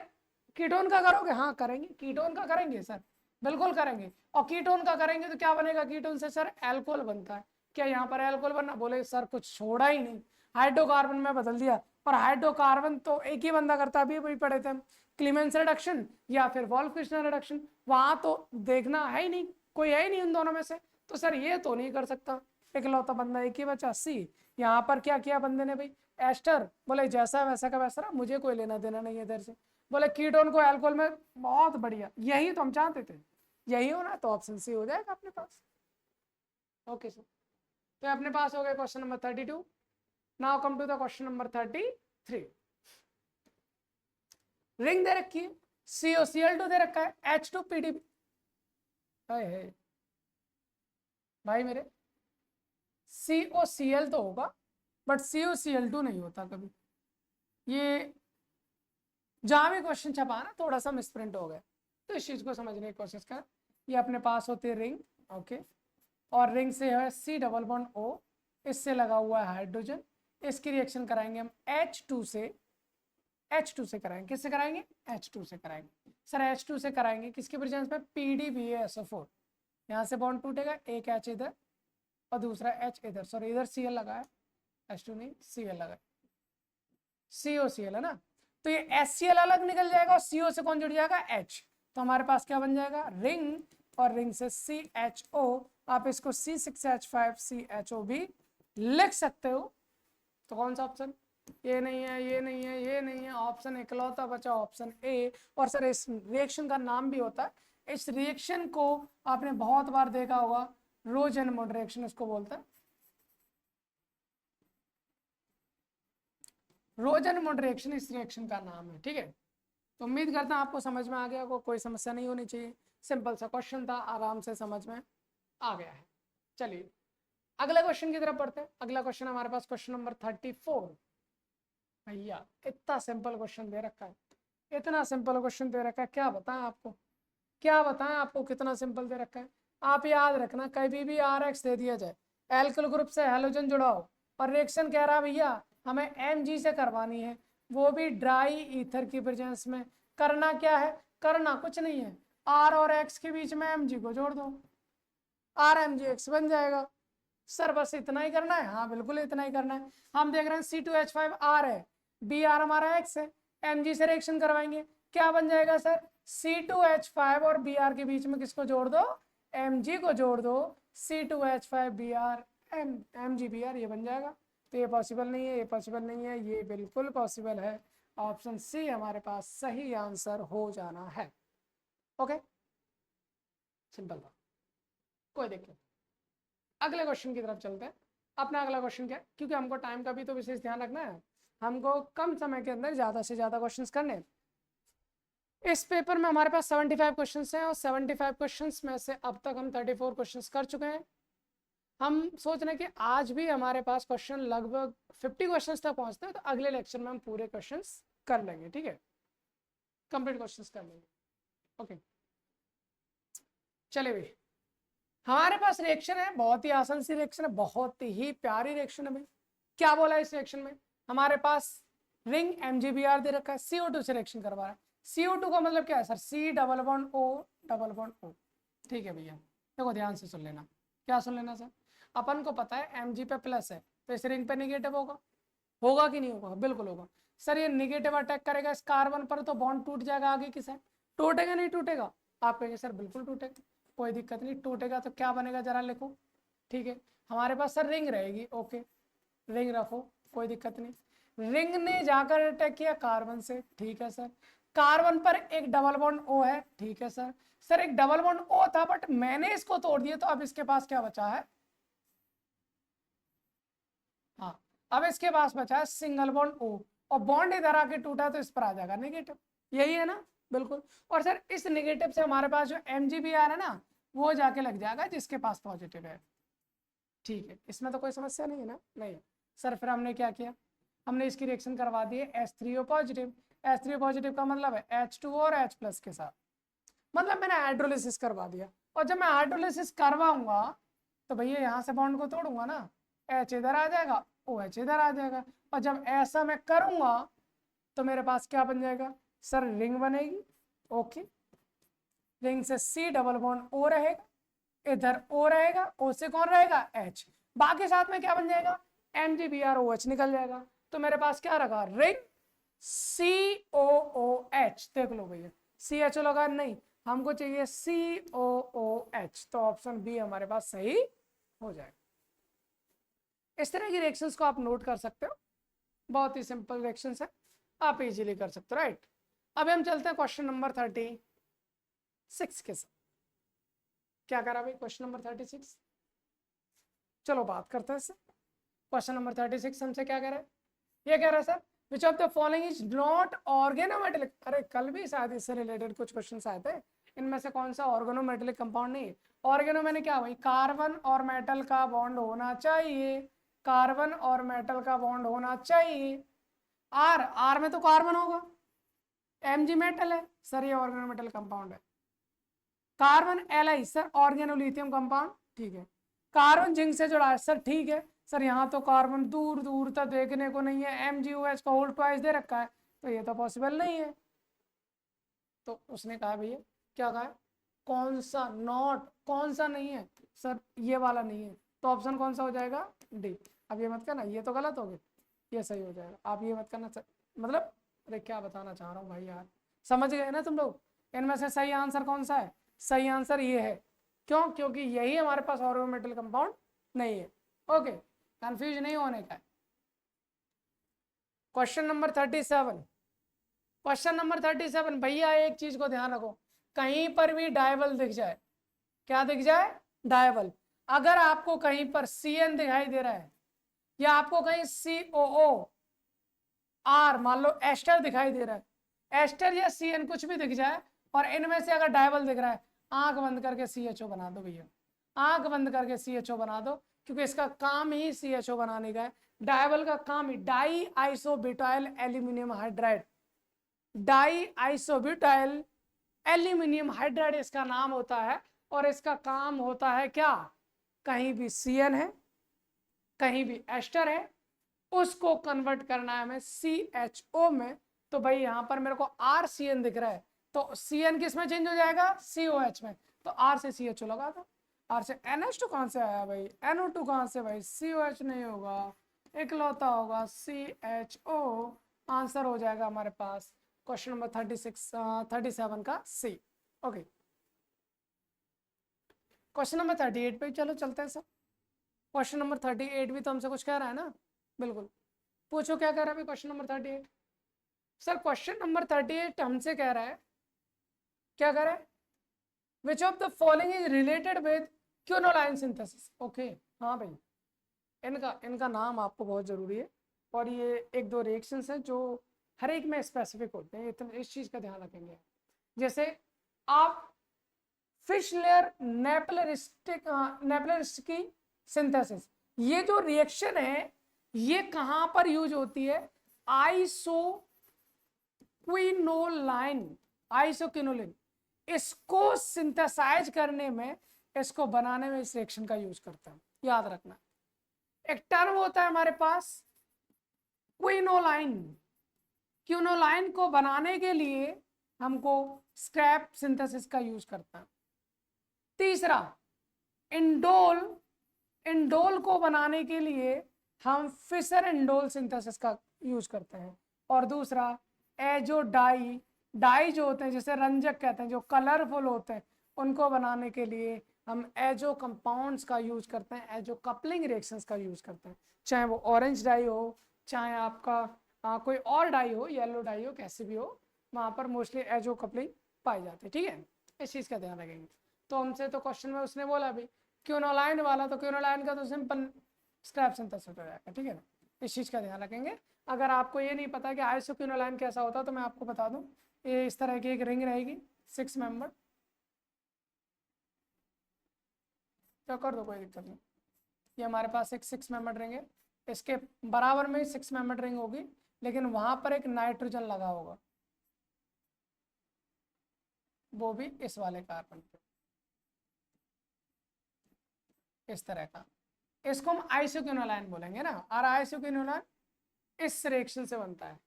A: कीटोन का करोगे, हाँ करेंगे। कीटोन का करेंगे सर, बिल्कुल करेंगे। और कीटोन का करेंगे तो क्या बनेगा, कीटोन से सर एल्कोहल बनता है, क्या यहाँ पर एल्कोहल बनना? बोले सर कुछ छोड़ा ही नहीं, हाइड्रोकार्बन में बदल दिया। और हाइड्रोकार्बन तो एक ही बंदा करता है, अभी पढ़े थे हम, क्लीमेंस रिडक्शन या फिर वॉल्फ-किर्चनर रिडक्शन। वहां तो देखना है ही नहीं, कोई है ही नहीं उन दोनों में से, तो सर ये तो नहीं कर सकता, इकलौता बंदा एक ही बचा सी। यहाँ पर क्या किया बंदे ने भाई, एस्टर। बोले जैसा वैसा का वैसा, मुझे कोई लेना देना नहीं है इधर से। बोले कीटोन को अल्कोहल में, बहुत बढ़िया, यही तो हम चाहते थे, यही होना, तो ऑप्शन सी हो जाएगा अपने पास। ओके सर, तो अपने पास हो गया question number 32। Now come to the question number 33। Ring दे रखी है, COCl2 दे रखा है, H2PDB। भाई मेरे COCl तो होगा, बट COCl2 नहीं होता कभी। ये जहां भी क्वेश्चन छपा ना थोड़ा सा मिसप्रिंट हो गया, तो इस चीज को समझने की कोशिश कर। ये अपने पास होती है रिंग, ओके, और रिंग से है C डबल बॉन्ड O, इससे लगा हुआ है हाइड्रोजन। इसकी रिएक्शन कराएंगे हम H2 से कराएंगे। किससे कराएंगे? H2 से कराएंगे। सर H2 से कराएंगे किसके प्रेजेंस में? PDBaSO4। यहाँ से बॉन्ड टूटेगा, एक H इधर और दूसरा H इधर, सॉरी इधर Cl लगा है, H2 नहीं Cl लगा है, COCl है ना। तो ये HCl अलग निकल जाएगा और CO से कौन जुड़ जाएगा? H। तो हमारे पास क्या बन जाएगा? रिंग, और रिंग से CHO, आप इसको C6H5CHO भी लिख सकते हो। तो कौन सा ऑप्शन? ये नहीं है, ये नहीं है, ये नहीं है, ऑप्शन इकलौता बचा ऑप्शन ए। और सर इस रिएक्शन का नाम भी होता है, इस रिएक्शन को आपने बहुत बार देखा होगा, रोजेनमोड रिएक्शन इसको बोलता है, रोजेनमोड रिएक्शन इस रिएक्शन का नाम है। ठीक है, तो उम्मीद करता हूं आपको समझ में आ गया, कोई समस्या नहीं होनी चाहिए। सिंपल सा क्वेश्चन था, आराम से समझ में आ गया है। चलिए अगले क्वेश्चन की तरफ पढ़ते हैं। अगला क्वेश्चन हमारे पास क्वेश्चन नंबर 34। भैया इतना सिंपल क्वेश्चन दे रखा है, इतना सिंपल क्वेश्चन दे रखा है, क्या बताएं आपको, क्या बताएं आपको, कितना सिंपल दे रखा है। आप याद रखना, कभी भी RX दे दिया जाए, एल्किल ग्रुप से हैलोजन जुड़ाओ, और रिएक्शन कह रहा है भैया हमें Mg से करवानी है, वो भी ड्राई ईथर की प्रेजेंस में। करना क्या है? करना कुछ नहीं है, R और X के बीच में Mg को जोड़ दो, RMgX बन जाएगा। सर बस इतना ही करना है? हाँ बिल्कुल इतना ही करना है। हम देख रहे हैं C2H5R है, Br हमारा X है, Mg से रिएक्शन करवाएंगे, क्या बन जाएगा सर? C2H5 और Br के बीच में किसको जोड़ दो? Mg को जोड़ दो, C2H5Br MgBr, ये बन जाएगा। तो ये पॉसिबल नहीं है, ये पॉसिबल नहीं है, ये बिल्कुल पॉसिबल है। ऑप्शन सी हमारे पास सही आंसर हो जाना है। ओके, सिंपल बात, कोई दिक्कत। अगले क्वेश्चन की तरफ चलते हैं। अपना अगला क्वेश्चन क्या है, क्योंकि हमको टाइम का भी तो विशेष ध्यान रखना है, हमको कम समय के अंदर ज़्यादा से ज़्यादा क्वेश्चंस करने हैं। इस पेपर में हमारे पास 75 क्वेश्चंस हैं, और 75 क्वेश्चंस में से अब तक हम 34 क्वेश्चंस कर चुके हैं। हम सोच रहे हैं कि आज भी हमारे पास क्वेश्चन लगभग 50 क्वेश्चंस तक पहुंचते हैं, तो अगले लेक्चर में हम पूरे क्वेश्चंस कर लेंगे। ठीक है, कंप्लीट क्वेश्चंस कर लेंगे। ओके चलिए भाई, हमारे पास रिएक्शन है, बहुत ही आसान सी रिएक्शन है, बहुत ही प्यारी रिएक्शन है भाई। क्या बोला इस रिएक्शन में? हमारे पास रिंग MgBr दे रखा है, CO2 से रिएक्शन करवा रहा है। CO2 का मतलब क्या है sir? C double bond O double bond O। ठीक है भैया, देखो ध्यान से सुन लेना। क्या सुन लेना सर? अपन को पता है Mg पे प्लस है, तो इस रिंग पे निगेटिव होगा, होगा कि नहीं होगा? बिल्कुल होगा। सर ये निगेटिव अटैक करेगा इस कार्बन पर, तो बॉन्ड टूट जाएगा, आगे किस है? टूटेगा नहीं टूटेगा? आप कहेंगे सर बिल्कुल टूटेगा, कोई दिक्कत नहीं, टूटेगा तो क्या बनेगा जरा लिखो। ठीक है, हमारे पास सर रिंग रहेगी, ओके रिंग रखो, कोई दिक्कत नहीं। रिंग ने जाकर अटैक किया कार्बन से, ठीक है सर। कार्बन पर एक डबल बॉन्ड O है, ठीक है सर। सर एक डबल बॉन्ड O था, बट मैंने इसको तोड़ दिया, तो अब इसके पास क्या बचा है? हाँ, अब इसके पास बचा है सिंगल बॉन्ड O, और बॉन्ड इधर आके टूटा तो इस पर आ जाएगा नेगेटिव, यही है ना? बिल्कुल। और सर इस नेगेटिव से हमारे पास जो MgBr है ना, वो जाके लग जाएगा जिसके पास पॉजिटिव है। ठीक है, इसमें तो कोई समस्या नहीं है ना? नहीं। सर फिर हमने क्या किया, हमने इसकी रिएक्शन करवा दी है H3O पॉजिटिव। H3O पॉजिटिव का मतलब है H2 और H प्लस के साथ, मतलब मैंने हाइड्रोलिसिस करवा दिया। और जब मैं हाइड्रोलिसिस करवाऊंगा तो भैया यहाँ से बॉन्ड को तोड़ूंगा ना, H इधर आ जाएगा, OH इधर आ जाएगा। और जब ऐसा मैं करूंगा तो मेरे पास क्या बन जाएगा सर, रिंग बनेगी। ओके, रिंग से C डबल बॉन्ड O रहेगा, इधर O रहेगा, O से कौन रहेगा H, बाकी साथ में क्या बन जाएगा MgBrOH निकल जाएगा। तो मेरे पास क्या रखा, रिंग COOH। देख लो भैया, CHO लगा नहीं, हमको चाहिए COOH, तो ऑप्शन बी हमारे पास सही हो जाएगा। इस तरह की रिएक्शंस को आप नोट कर सकते हो, बहुत ही सिंपल रिएक्शंस है, आप इजीली कर सकते हो, राइट। अब हम चलते हैं क्वेश्चन नंबर 36 के साथ। क्या करा भाई क्वेश्चन नंबर 36, चलो बात करते हैं इससे। क्वेश्चन नंबर 36 हमसे क्या कह रहा है, ये कह रहा है sir which of the following is not organometallic. अरे कल भी शायद इससे रिलेटेड कुछ क्वेश्चन आए थे, इनमें से कौन सा ऑर्गेनोमेटेलिक कंपाउंड नहीं है। ऑर्गेनो मैंने क्या भाई, कार्बन और मेटल का बॉन्ड होना चाहिए, कार्बन और मेटल का बॉन्ड होना चाहिए। आर में तो कार्बन होगा, Mg मेटल है सर, ये ऑर्गेनोमेटल कंपाउंड है। Carbon Li sir organolithium compound, ठीक है। कार्बन जिंक से जुड़ा है सर, ठीक है सर, यहाँ तो कार्बन दूर दूर तक देखने को नहीं है, MgOH का होल ट्वाइस दे रखा है, तो ये तो पॉसिबल नहीं है। तो उसने कहा भैया क्या कहा है, कौन सा नॉट, कौन सा नहीं है सर, ये वाला नहीं है, तो ऑप्शन कौन सा हो जाएगा डी। अब ये मत करना, ये तो गलत हो गया, ये सही हो जाएगा, आप ये मत करना मतलब अरे क्या बताना चाह रहा हूँ भाई यार, समझ गए ना तुम लोग। इनमें से सही आंसर कौन सा है, सही आंसर ये है, क्यों, क्योंकि यही हमारे पास ऑर्गेनोमेटल कंपाउंड नहीं है। ओके, कंफ्यूज नहीं होने का है। क्वेश्चन नंबर 37, क्वेश्चन नंबर 37 भैया एक चीज को ध्यान रखो, कहीं पर भी डायवल दिख जाए, क्या दिख जाए डायवल, अगर आपको कहीं पर CN दिखाई दे रहा है या आपको कहीं COO R मान लो एस्टर दिखाई दे रहा है, एस्टर या CN कुछ भी दिख जाए और इनमें से अगर डायवल दिख रहा है, आंख बंद करके CHO बना दो भैया, आंख बंद करके CHO बना दो, क्योंकि इसका काम ही CHO बनाने का है। डायवल का काम ही di isobutyl aluminium hydride, di isobutyl aluminium hydride इसका नाम होता है। और इसका काम होता है क्या, कहीं भी CN है, कहीं भी एस्टर है, उसको कन्वर्ट करना है हमें CHO में। तो भाई यहाँ पर मेरे को RCN दिख रहा है, तो CN किस में चेंज हो जाएगा COH में, तो R से CHO लगा दो। R से NH2 कहाँ से आया भाई, NO2 कहाँ से भाई, COH नहीं होगा, इकलौता होगा CHO। आंसर हो जाएगा हमारे पास क्वेश्चन नंबर 37 का C। ओके, क्वेश्चन नंबर 38 पे चलो चलते हैं सर। क्वेश्चन नंबर 38 भी तो हमसे कुछ कह रहा है ना, बिल्कुल पूछो क्या कह रहा है भाई question number 38। Sir question number 38 हमसे कह रहा है, क्या कह रहा है, which of the following is related with quinoline synthesis. Okay, हाँ भाई इनका नाम आपको बहुत जरूरी है, और ये एक दो रिएक्शंस हैं जो हर एक में स्पेसिफिक होते हैं, इतना इस चीज का ध्यान रखेंगे। जैसे आप फिश लेयर नेपलरिस्ट की सिंथेसिस, ये जो रिएक्शन है ये कहां पर यूज होती है, आइसोक्विनोलिन, इसको सिंथेसाइज करने में, इसको बनाने में इस रिएक्शन का यूज करता है, याद रखना। एक टर्म होता है हमारे पास क्विनोलाइन, क्विनोलाइन को बनाने के लिए हमको स्क्रैप सिंथेसिस का यूज करता है। तीसरा इंडोल, इंडोल को बनाने के लिए हम फिशर इंडोल सिंथेसिस का यूज करते हैं। और दूसरा एजो डाई, डाई जो होते हैं जैसे रंजक कहते हैं जो कलरफुल होते हैं, उनको बनाने के लिए हम एजो कंपाउंड्स का यूज करते हैं, एजो कपलिंग रिएक्शंस का यूज करते हैं, चाहे वो ऑरेंज डाई हो, चाहे आपका कोई और डाई हो, येलो डाई हो, कैसे भी हो, वहाँ पर मोस्टली एजो कपलिंग पाई जाती है। ठीक है, इस चीज़ का ध्यान रखेंगे। तो हमसे तो क्वेश्चन में उसने बोला भी क्विनोलाइन वाला, तो क्विनोलाइन का तो सिंपल स्क्रैप सिंथेसिस हो जाएगा। ठीक है ना, इस चीज़ का ध्यान रखेंगे। अगर आपको ये नहीं पता कि आइसोक्विनोलाइन कैसा होता है तो मैं आपको बता दूं, ये इस तरह की एक रिंग रहेगी 6 मेंबर, तो कर दो कोई दिक्कत नहीं, ये हमारे पास एक 6 मेंबर रिंग है, इसके बराबर में 6 मेंबर रिंग होगी, लेकिन वहां पर एक नाइट्रोजन लगा होगा, वो भी इस वाले कार्बन पे, इस तरह का। इसको हम आइसोक्विनोलाइन बोलेंगे ना, और आइसोक्विनोलाइन इस रिएक्शन से बनता है।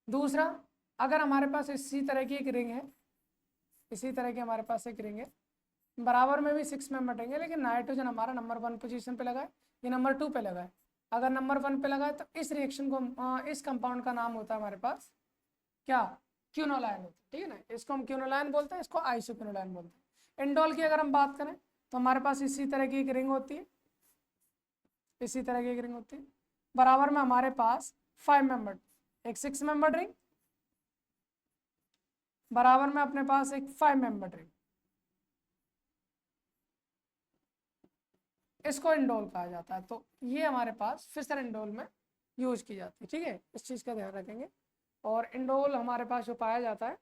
A: दूसरा, अगर हमारे पास इसी तरह की एक रिंग है, इसी तरह की हमारे पास एक रिंग है, बराबर में भी 6 मेंबर रिंग है, लेकिन नाइट्रोजन हमारा नंबर 1 पोजीशन पे लगा है, ये नंबर 2 पे लगा है। अगर नंबर 1 पे लगा है तो इस रिएक्शन को इस कंपाउंड का नाम होता है हमारे पास क्या, क्यूनोलाइन होता है, ठीक है ना। इसको हम क्यूनोलाइन बोलते हैं, इसको आइसोक्विनोलाइन बोलते हैं। इंडोल की अगर हम बात करें तो हमारे पास इसी तरह की एक रिंग होती है, इसी तरह की एक रिंग होती है, बराबर में हमारे पास 5 मेंबर, एक 6 मेंबर रिंग, बराबर में अपने पास एक 5 मेंबर रिंग, इसको इंडोल कहा जाता है। तो ये हमारे पास फिशर इंडोल में यूज की जाती है, ठीक है, इस चीज़ का ध्यान रखेंगे। और इंडोल हमारे पास जो पाया जाता है,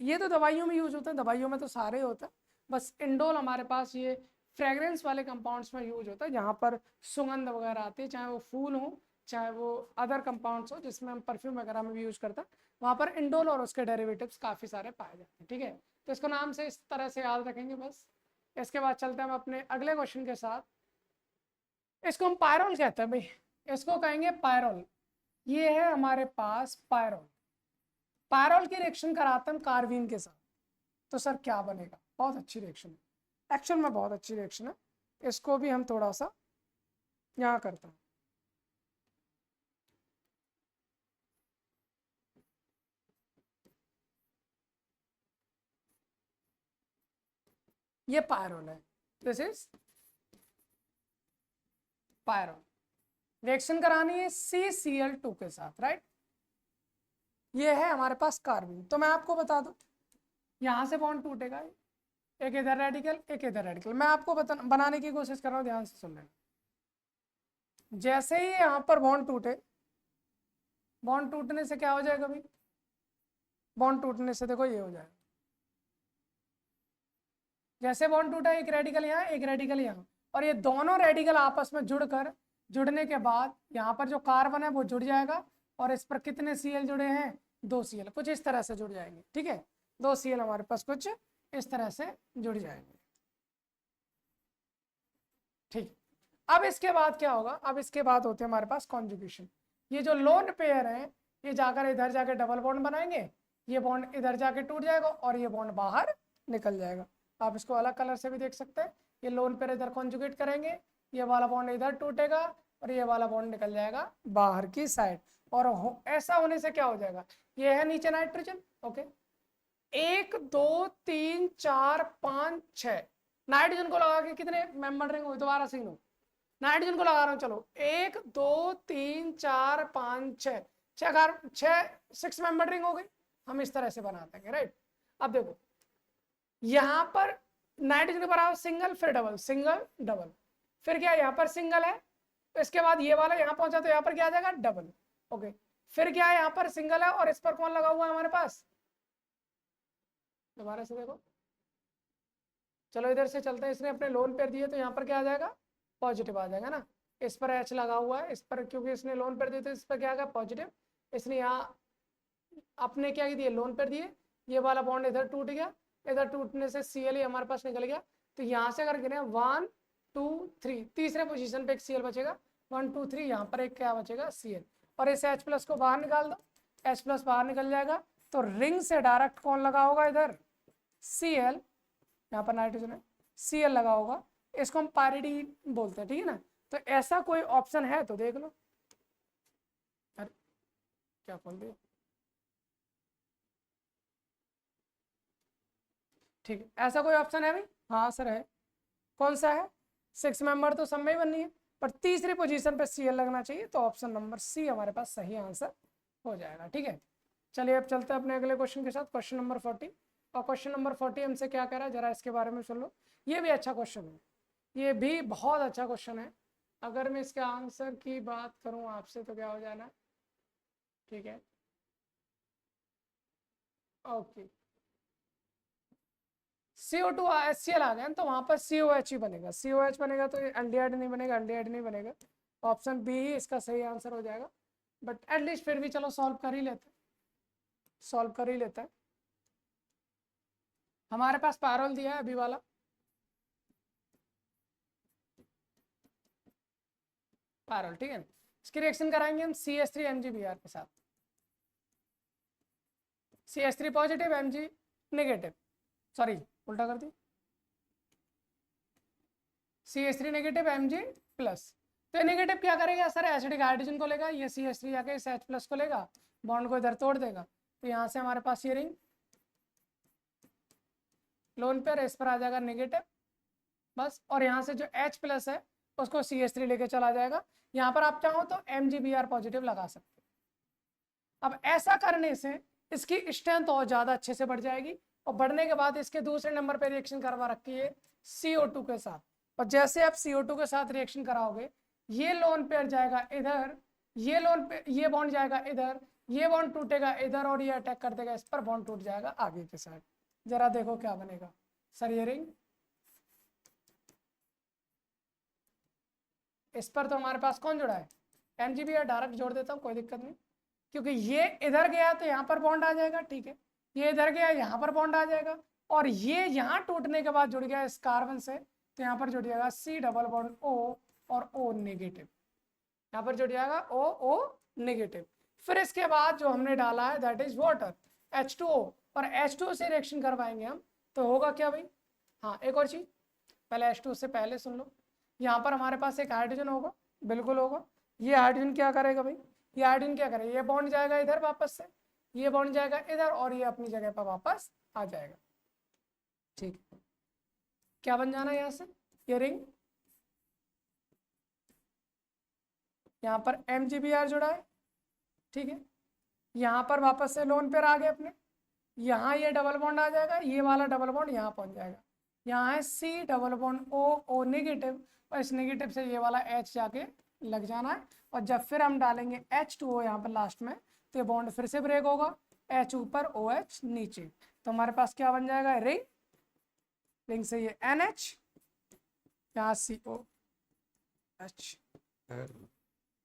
A: ये तो दवाइयों में यूज होता है, दवाइयों में तो सारे होता है, बस इंडोल हमारे पास ये फ्रेग्रेंस वाले कंपाउंड्स में यूज होता है, जहाँ पर सुगंध वगैरह आती है, चाहे वो फूल हो चाहे वो अदर कंपाउंड्स हो जिसमें हम परफ्यूम वगैरह में भी यूज करते हैं, वहाँ पर इंडोल और उसके डेरिवेटिव्स काफ़ी सारे पाए जाते हैं, ठीक है। तो इसको नाम से इस तरह से याद रखेंगे बस। इसके बाद चलते हैं हम अपने अगले क्वेश्चन के साथ। इसको हम पायरोल कहते हैं भाई, इसको कहेंगे पायरोल। ये है हमारे पास पायरोल। पायरोल की रिएक्शन कराते हैं कार्बीन के साथ, तो सर क्या बनेगा, बहुत अच्छी रिएक्शन है, एक्चुअल में बहुत अच्छी रिएक्शन है। इसको भी हम थोड़ा सा यहाँ करते हैं, ये पायरोल है, दिस इज पायरोल। रिएक्शन करानी है CCl2 के साथ, राइट। ये है हमारे पास कार्बन। तो मैं आपको बता दूं, यहां से बॉन्ड टूटेगा, एक इधर रेडिकल एक इधर रेडिकल। मैं आपको बनाने की कोशिश कर रहा हूं, ध्यान से सुन लेना। जैसे ही यहाँ पर बॉन्ड टूटे, बॉन्ड टूटने से क्या हो जाएगा भाई, बॉन्ड टूटने से देखो ये हो जाएगा, जैसे बॉन्ड टूटा एक रेडिकल यहाँ एक रेडिकल यहाँ, और ये दोनों रेडिकल आपस में जुड़ने के बाद यहाँ पर जो कार्बन है वो जुड़ जाएगा, और इस पर कितने Cl जुड़े हैं, 2 Cl, कुछ इस तरह से जुड़ जाएंगे, ठीक है। 2 Cl हमारे पास कुछ इस तरह से जुड़ जाएंगे, ठीक। अब इसके बाद क्या होगा, अब इसके बाद होते हैं हमारे पास कॉन्जुगेशन। ये जो लोन पेयर है ये जाकर इधर जाके डबल बॉन्ड बनाएंगे, ये बॉन्ड इधर जाके टूट जाएगा और ये बॉन्ड बाहर निकल जाएगा। आप इसको अलग कलर से भी देख सकते हैं, ये लोन पेयर इधर कॉन्जुगेट करेंगे, ये वाला बॉन्ड इधर टूटेगा और ये वाला बॉन्ड निकल जाएगा बाहर की साइड। और ऐसा होने से क्या हो जाएगा, ये है नीचे नाइट्रोजन, ओके, 1 2 3 4 5 6 नाइट्रोजन को लगा के कितने मेंबर रिंग हुए, दोबारा से नाइट्रोजन को लगा रहा हूं, चलो 1 2 3 4 5 6 6 मेंबर रिंग हो गई। हम इस तरह से बनाते हैं, राइट। अब देखो यहां पर नाइट्रोजन के बराबर सिंगल, फिर डबल, सिंगल डबल, फिर क्या यहाँ पर सिंगल है, इसके बाद ये वाला यहाँ पहुंचा तो यहाँ पर क्या आ जाएगा, डबल, ओके। फिर क्या है, यहाँ पर सिंगल है और इस पर कौन लगा हुआ है हमारे पास, दोबारा से देखो, चलो इधर से चलते हैं, इसने अपने लोन पेयर दिए तो यहाँ पर क्या आ जाएगा, पॉजिटिव आ जाएगा ना। इस पर H लगा हुआ है, इस पर क्योंकि इसने लोन पेयर दिए तो इस पर क्या आ गया, पॉजिटिव। इसने यहाँ अपने क्या दिए, लोन पेयर दिए, ये वाला बॉन्ड इधर टूट गया, इधर टूटने से Cl हमारे पास निकल गया। तो यहाँ से अगर गिने 1 2 3, तीसरे पोजीशन पे एक Cl बचेगा, 1 2 3, यहाँ पर एक क्या बचेगा, Cl, और इस H+ को बाहर निकाल दो, H+ बाहर निकल जाएगा, तो रिंग से डायरेक्ट कौन लगा होगा इधर, Cl, यहाँ पर नाइट्रोजन है, Cl लगा होगा, इसको हम पायरिडीन बोलते हैं, ठीक है ना। तो ऐसा कोई ऑप्शन है तो देख लो, अरे क्या खोल दिया, ठीक है, ऐसा कोई ऑप्शन है भाई, हाँ सर है, कौन सा है, 6 मेंबर तो सब में ही बननी है, पर तीसरी पोजीशन पे Cl लगना चाहिए, तो ऑप्शन नंबर C हमारे पास सही आंसर हो जाएगा, ठीक है। चलिए अब चलते हैं अपने अगले क्वेश्चन के साथ, क्वेश्चन नंबर 40। और क्वेश्चन नंबर 40 हमसे क्या कह रहा है, जरा इसके बारे में सुन लो। ये भी अच्छा क्वेश्चन है, ये भी बहुत अच्छा क्वेश्चन है। अगर मैं इसके आंसर की बात करूं आपसे तो क्या हो जाना, ठीक है, ओके। CO2 HCl आ गया तो वहां पर COH ही बनेगा, COH बनेगा तो एल्डिहाइड नहीं बनेगा, एल्डिहाइड नहीं बनेगा। ऑप्शन बी ही इसका सही आंसर हो जाएगा। बट एटलीस्ट फिर भी चलो सॉल्व कर ही लेते, सॉल्व कर ही लेता है। हमारे पास पैरोल दिया है अभी वाला, पैरोल, ठीक है। इसकी रिएक्शन कराएंगे हम CH3 MgBr के साथ। CH3 positive, Mg negative, sorry उल्टा कर दी, CH3 नेगेटिव, Mg प्लस। तो ये नेगेटिव क्या करेगा सर, एसिडिक हाइड्रोजन को लेगा, ये CH3 जाके इस H प्लस को लेगा, बॉन्ड को इधर तोड़ देगा। तो यहाँ से हमारे पास ये रिंग लोन पेयर, इस पर आ जाएगा नेगेटिव बस, और यहाँ से जो H प्लस है उसको CH3 लेके चला जाएगा। यहाँ पर आप चाहो तो MgBr पॉजिटिव लगा सकते हो। अब ऐसा करने से इसकी स्ट्रेंथ और ज़्यादा अच्छे से बढ़ जाएगी, और बढ़ने के बाद इसके दूसरे नंबर पर रिएक्शन करवा रखी है CO2 के साथ। और जैसे आप CO2 के साथ रिएक्शन कराओगे, ये लोन पेयर जाएगा इधर, ये लोन पे ये बॉन्ड जाएगा इधर, ये बॉन्ड टूटेगा इधर, और ये अटैक कर देगा इस पर, बॉन्ड टूट जाएगा आगे के साइड। जरा देखो क्या बनेगा सर, ये रिंग इस पर तो हमारे पास कौन जुड़ा है, MgBr डायरेक्ट जोड़ देता हूँ, कोई दिक्कत नहीं, क्योंकि ये इधर गया तो यहाँ पर बॉन्ड आ जाएगा, ठीक है, ये इधर गया यहाँ पर बॉन्ड आ जाएगा, और ये यहाँ टूटने के बाद जुड़ गया इस कार्बन से, तो यहाँ पर जुड़ जाएगा C डबल बॉन्ड O और O नेगेटिव, यहाँ पर जुड़ जाएगा O नेगेटिव। फिर इसके बाद जो हमने डाला है दैट इज वाटर H2O, और H2O से रिएक्शन करवाएंगे हम, तो होगा क्या भाई, हाँ एक और चीज पहले H2O से पहले सुन लो, यहाँ पर हमारे पास एक हाइड्रोजन होगा, बिल्कुल होगा। ये हाइड्रोजन क्या करेगा भाई, ये हाइड्रोजन क्या करेगा, ये बॉन्ड जाएगा इधर वापस से, ये बॉन्ड जाएगा इधर, और ये अपनी जगह पर वापस आ जाएगा, ठीक है। क्या बन जाना है यहाँ से, ये रिंग, यहाँ पर MgBr जुड़ा है, ठीक है, यहाँ पर वापस से लोन पेयर आ गए अपने, यहाँ ये डबल बॉन्ड आ जाएगा, ये वाला डबल बॉन्ड यहाँ पहुंच जाएगा, यहाँ है C double bond O negative, और इस नेगेटिव से ये वाला H जाके लग जाना है, और जब फिर हम डालेंगे H2O यहाँ पर लास्ट में, तो ये बॉन्ड फिर से ब्रेक होगा, H ऊपर OH नीचे, तो हमारे पास क्या बन जाएगा, रिंग, रिंग से ये NH, यहाँ COH,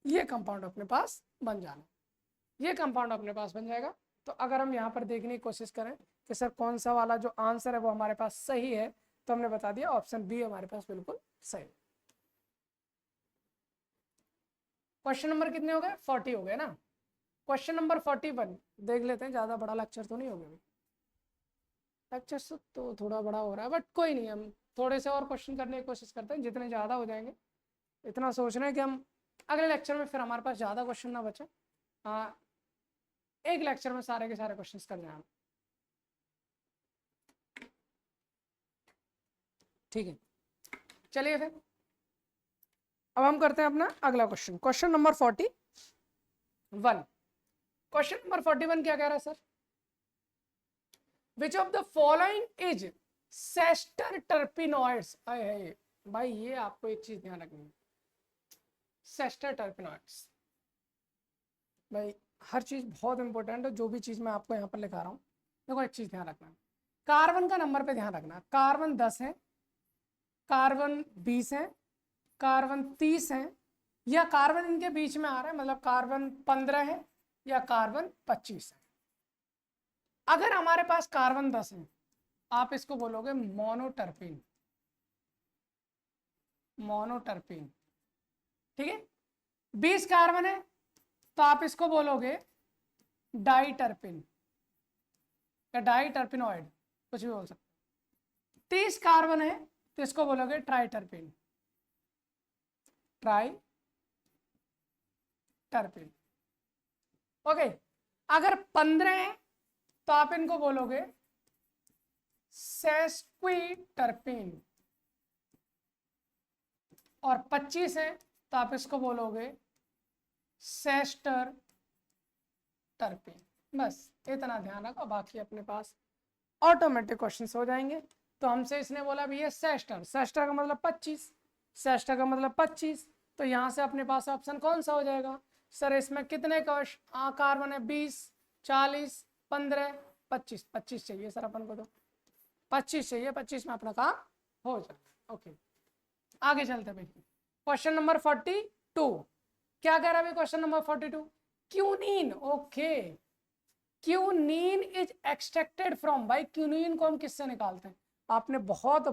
A: ये कंपाउंड अपने पास बन जाना, ये कंपाउंड अपने पास बन जाएगा। तो अगर हम यहाँ पर देखने की कोशिश करें कि सर कौन सा वाला जो आंसर है वो हमारे पास सही है, तो हमने बता दिया ऑप्शन बी हमारे पास बिल्कुल सही। क्वेश्चन नंबर कितने हो गए, 40 हो गए ना। क्वेश्चन नंबर 41 देख लेते हैं, ज़्यादा बड़ा लेक्चर तो नहीं हो गया, लेक्चर तो थोड़ा बड़ा हो रहा है, बट कोई नहीं, हम थोड़े से और क्वेश्चन करने की कोशिश करते हैं, जितने ज़्यादा हो जाएंगे इतना सोच रहे हैं कि हम अगले लेक्चर में फिर हमारे पास ज़्यादा क्वेश्चन ना बचे, एक लेक्चर में सारे के सारे क्वेश्चंस कर जाए, ठीक है। चलिए फिर अब हम करते हैं अपना अगला question, question number 41। Question number 41 क्या कह रहा है sir, which of the following is sesterterpenoids. भाई ये आपको एक चीज ध्यान रखनी है, सेस्टर टर्पिनॉइड्स, भाई हर चीज बहुत इंपॉर्टेंट है, जो भी चीज मैं आपको यहाँ पर लिखा रहा हूँ, देखो एक चीज ध्यान रखना, कार्बन का नंबर पे ध्यान रखना, कार्बन 10 है, कार्बन 20 है, कार्बन 30 है, या कार्बन इनके बीच में आ रहा है, मतलब कार्बन 15 है या कार्बन 25 है। अगर हमारे पास कार्बन 10 है, आप इसको बोलोगे मोनोटर्पिन, मोनोटर्पिन, ठीक है। 20 कार्बन है तो आप इसको बोलोगे डाइटर्पिन या डाइटर्पिनॉइड, कुछ भी बोल सकते। 30 कार्बन है तो इसको बोलोगे ट्राइटर्पिन, ट्राइटर्पिन, ओके। अगर 15 है तो आप इनको बोलोगे सेस्क्विटर्पिन, और 25 है तो आप इसको बोलोगे सेस्टर टर्पिन। बस इतना ध्यान रखो, बाकी अपने पास ऑटोमेटिक क्वेश्चंस हो जाएंगे। तो हमसे इसने बोला भी ये सेस्टर, सेस्टर का मतलब 25, सेस्टर का मतलब 25, तो यहाँ से अपने पास ऑप्शन कौन सा हो जाएगा सर, इसमें कितने कार्बन है, 20, 40, 15, 25, 25 चाहिए सर अपन को, तो 25 चाहिए, 25 में अपना काम हो जाए। ओके, आगे चलते भाई। क्वेश्चन नंबर 42 क्या कह रहा है भाई? Question number 42, quinine. Okay, quinine is extracted from, भाई क्यूनीन को हम किससे निकालते हैं? आपने बहुत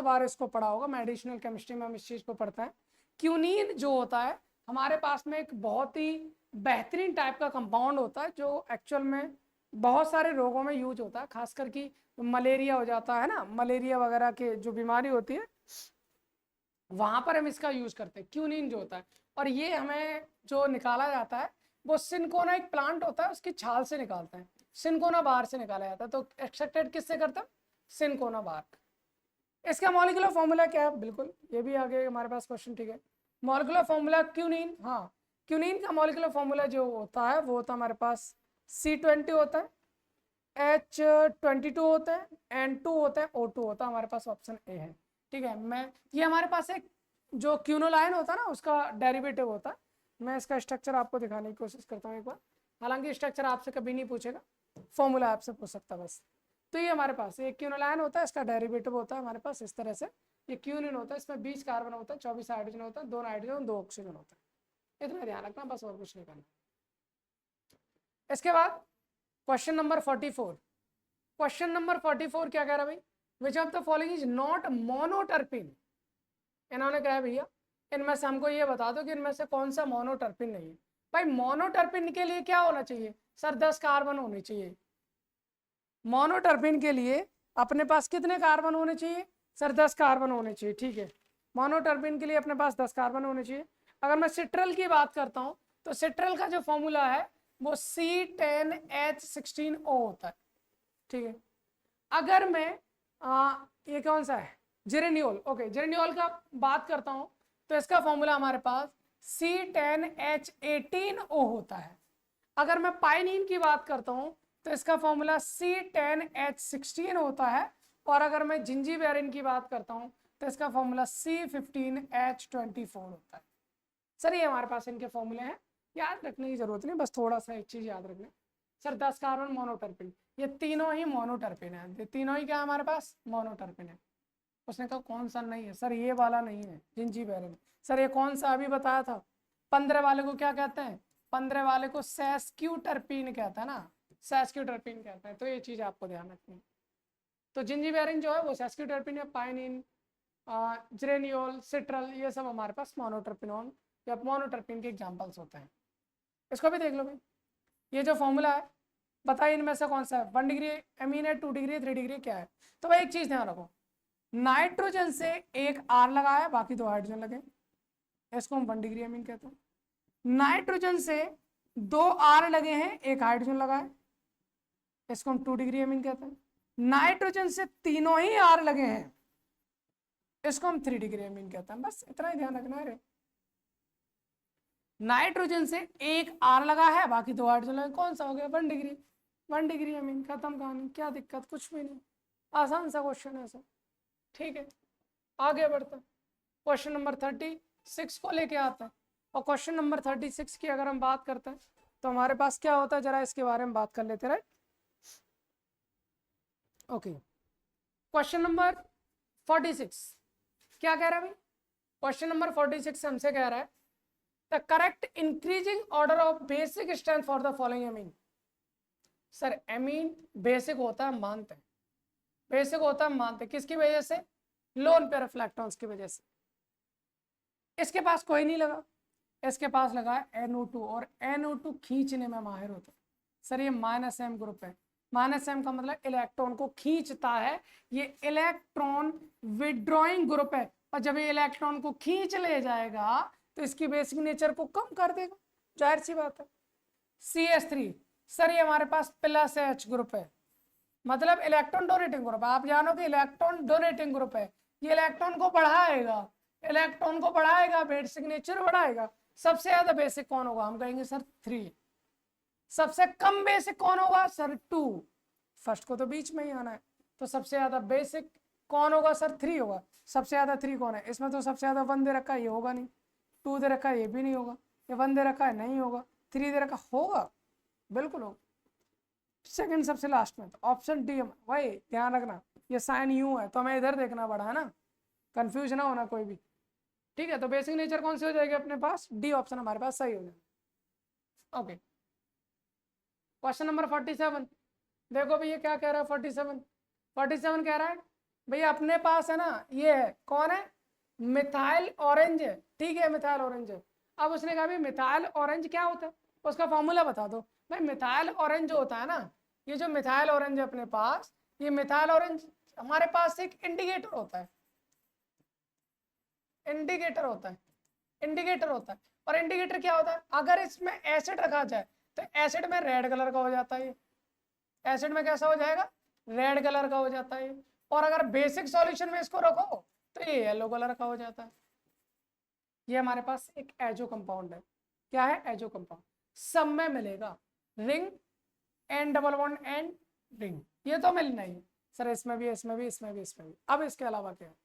A: बार इसको पढ़ा होगा, मेडिसिनल केमिस्ट्री में हम इस चीज को पढ़ते हैं। क्यूनीन जो होता है हमारे पास में एक बहुत ही बेहतरीन टाइप का कंपाउंड होता है, जो एक्चुअल में बहुत सारे रोगों में यूज होता है, खासकर कि मलेरिया हो जाता है ना, मलेरिया वगैरह के जो बीमारी होती है वहां पर हम इसका यूज करते हैं, क्यूनिन जो होता है। और ये हमें जो निकाला जाता है वो सिनकोना, एक प्लांट होता है, उसकी छाल से निकालते हैं, सिनकोना बार से निकाला जाता है। तो एक्सट्रैक्टेड किससे करते हैं? सिनकोना बार। इसका मॉलिक्यूलर फॉर्मूला क्या है? बिल्कुल ये भी आगे हमारे पास क्वेश्चन, ठीक है। मॉलिक्यूलर फॉर्मूला क्यूनिन, हाँ क्यूनिन का मॉलिक्यूलर फॉर्मूला जो होता है वो होता है हमारे पास C20 होता है, H22 होता है, N2 होता है, O2 होता है, हमारे पास ऑप्शन ए है। ठीक है, मैं ये हमारे पास एक जो क्यूनोलाइन होता है ना उसका डेरिवेटिव होता है। मैं इसका स्ट्रक्चर आपको दिखाने की कोशिश करता हूँ एक बार, हालांकि स्ट्रक्चर आपसे कभी नहीं पूछेगा, फॉर्मूला आपसे पूछ सकता बस। तो ये हमारे पास एक क्यूनोलाइन होता है, इसका डेरिवेटिव होता है हमारे पास इस तरह से, ये क्यूनिन होता है, इसमें 20 कार्बन होता है, 24 हाइड्रोजन होता है, 2 नाइट्रोजन 2 ऑक्सीजन होता है। इतना ध्यान रखना बस, और कुछ नहीं करना। इसके बाद क्वेश्चन नंबर 44, क्वेश्चन नंबर 44 क्या कह रहा है भाई? विच of the following is not monoterpene. इन्होंने कहा है भैया इनमें से हमको ये बता दो कि इनमें से कौन सा मोनोटर्पिन नहीं है। भाई मोनोटर्पिन के लिए क्या होना चाहिए सर? 10 कार्बन होने चाहिए। मोनोटर्पिन के लिए अपने पास कितने कार्बन होने चाहिए सर? 10 कार्बन होने चाहिए। ठीक है, मोनोटर्पिन के लिए अपने पास 10 कार्बन होने चाहिए। अगर मैं सिट्रल की बात करता हूं तो सिट्रल का जो फॉर्मूला है वो C10H16O होता है। ठीक है, अगर मैं ये कौन सा है? जेरेनियोल। ओके, जेरेनियोल का बात करता हूं तो इसका फॉर्मूला हमारे पास C10H18O होता है। अगर मैं पाइनिन की बात करता हूं तो इसका फॉर्मूला C10H16 होता है। और अगर मैं जिंजीबेरिन की बात करता हूं तो इसका फॉर्मूला C15H24 होता है। सर ये हमारे पास इनके फॉर्मूले हैं, याद रखने की जरूरत नहीं, बस थोड़ा सा एक चीज याद रखना सर, 10 कार्बन मोनोटर्पिन, ये तीनों ही मोनोटर्पिन है, ये तीनों ही क्या हमारे पास? मोनोटर्पिन है। उसने कहा कौन सा नहीं है सर? ये वाला नहीं है जिंजीबेरिन। सर ये कौन सा अभी बताया था? 15 वाले को क्या कहते हैं? 15 वाले को सेस्क्यूटर्पिन कहता है ना, सेस्क्यूटर्पिन कहता है। तो ये चीज आपको ध्यान रखनी है। तो जिंजीबेरिन जो है वो सेस्क्यूटर्पिन है, पाइनिन, जेरेनियोल, सिट्रल, ये सब हमारे पास मोनोटर्पिनोन या मोनोटर्पिन के एग्जाम्पल्स होते हैं। इसको भी देख लो भाई, ये जो फॉर्मूला है बताइए इनमें से कौन सा है? 1 डिग्री एमीन है, 2 डिग्री, 3 डिग्री क्या है? तो भाई एक चीज ध्यान रखो, नाइट्रोजन से एक R लगा है, बाकी 2 हाइड्रोजन लगे, इसको हम 1 डिग्री एमीन कहते हैं। नाइट्रोजन से 2 R लगे हैं, 1 हाइड्रोजन लगा है, इसको हम 2 डिग्री एमीन कहते हैं। नाइट्रोजन से तीनों ही R लगे हैं, इसको हम 3 डिग्री एमीन कहते हैं। बस इतना ही ध्यान रखना है रे। नाइट्रोजन से एक R लगा है, बाकी 2 हाइड्रोजन लगे, कौन सा हो गया? 1 डिग्री, 1 डिग्री अमीन, खत्म कहानी। क्या दिक्कत? कुछ भी नहीं, आसान सा क्वेश्चन है सर। ठीक है, आगे बढ़ते हैं, क्वेश्चन नंबर 36 को लेके आता है। और क्वेश्चन नंबर 36 की अगर हम बात करते हैं तो हमारे पास क्या होता है, जरा इसके बारे में बात कर लेते रहे। ओके, क्वेश्चन नंबर 46 क्या कह रहा है भाई? क्वेश्चन नंबर 46 हमसे कह रहा है the correct increasing order of basic strength for the following amine. Sir amine basic होता है, मानते हैं बेसिक होता है, मानते हैं, किसकी वजह से? लोन पेयर ऑफ इलेक्ट्रॉन्स की वजह से। इसके पास कोई नहीं लगा, इसके पास लगा है NO2, और NO2 खींचने में माहिर होता है। सर ये -M ग्रुप है, -M का मतलब इलेक्ट्रॉन को खींचता है, ये इलेक्ट्रॉन विड्रॉइंग ग्रुप है, और जब ये इलेक्ट्रॉन को खींच ले जाएगा तो इसकी बेसिक नेचर को कम कर देगा, जाहिर सी बात है। CH3, सर ये हमारे पास +H ग्रुप है, मतलब इलेक्ट्रॉन डोनेटिंग ग्रुप है। आप जानो कि इलेक्ट्रॉन डोनेटिंग ग्रुप है, ये इलेक्ट्रॉन को बढ़ाएगा, इलेक्ट्रॉन को बढ़ाएगा, बेसिक नेचर बढ़ाएगा। सबसे ज्यादा बेसिक कौन होगा? हम कहेंगे सर 3। सबसे कम बेसिक कौन होगा सर? 2। फर्स्ट को तो बीच में ही आना है, तो सबसे ज्यादा बेसिक कौन होगा सर? 3 होगा। सबसे ज्यादा 3 कौन है इसमें? तो सबसे ज्यादा 1 दे रखा है, ये होगा नहीं। 2 दे रखा है, ये भी नहीं होगा। ये 1 दे रखा है, नहीं होगा। 3 दे रखा होगा, बिल्कुल होगा। सेकंड सबसे लास्ट में, तो ऑप्शन डी भाई ध्यान रखना, ये साइन यू है तो हमें इधर देखना पड़ा है ना, कंफ्यूज ना होना कोई भी, ठीक है। तो बेसिक नेचर कौन सी हो जाएगी अपने पास, डी ऑप्शन हमारे पास सही हो जाएगा। ओके, क्वेश्चन नंबर 47, देखो भैया क्या कह रहा है 47 कह रहा है भैया अपने पास है ना, ये है कौन है, मिथाइल ऑरेंज है, ठीक है, मिथाइल ऑरेंज है। अब उसने कहा भाई मिथाइल ऑरेंज क्या होता है, उसका फॉर्मूला बता दो। भाई मिथाइल ऑरेंज जो होता है ना, ये जो मिथाइल ऑरेंज है अपने पास, ये मिथाइल ऑरेंज हमारे पास एक इंडिकेटर होता है, इंडिकेटर होता है, इंडिकेटर होता है। और इंडिकेटर क्या होता है, अगर इसमें एसिड रखा जाए तो एसिड में रेड कलर का हो जाता है, एसिड में कैसा हो जाएगा, रेड कलर का हो जाता है। और अगर बेसिक सॉल्यूशन में इसको रखो तो ये येलो कलर का हो जाता है। ये हमारे पास एक एजो कंपाउंड है, क्या है, एजो कंपाउंड। सब में मिलेगा ring an double bond and ring, ये तो मिलना ही है सर, इसमें भी, इसमें भी, इसमें भी, इसमें भी। अब इसके अलावा क्या है,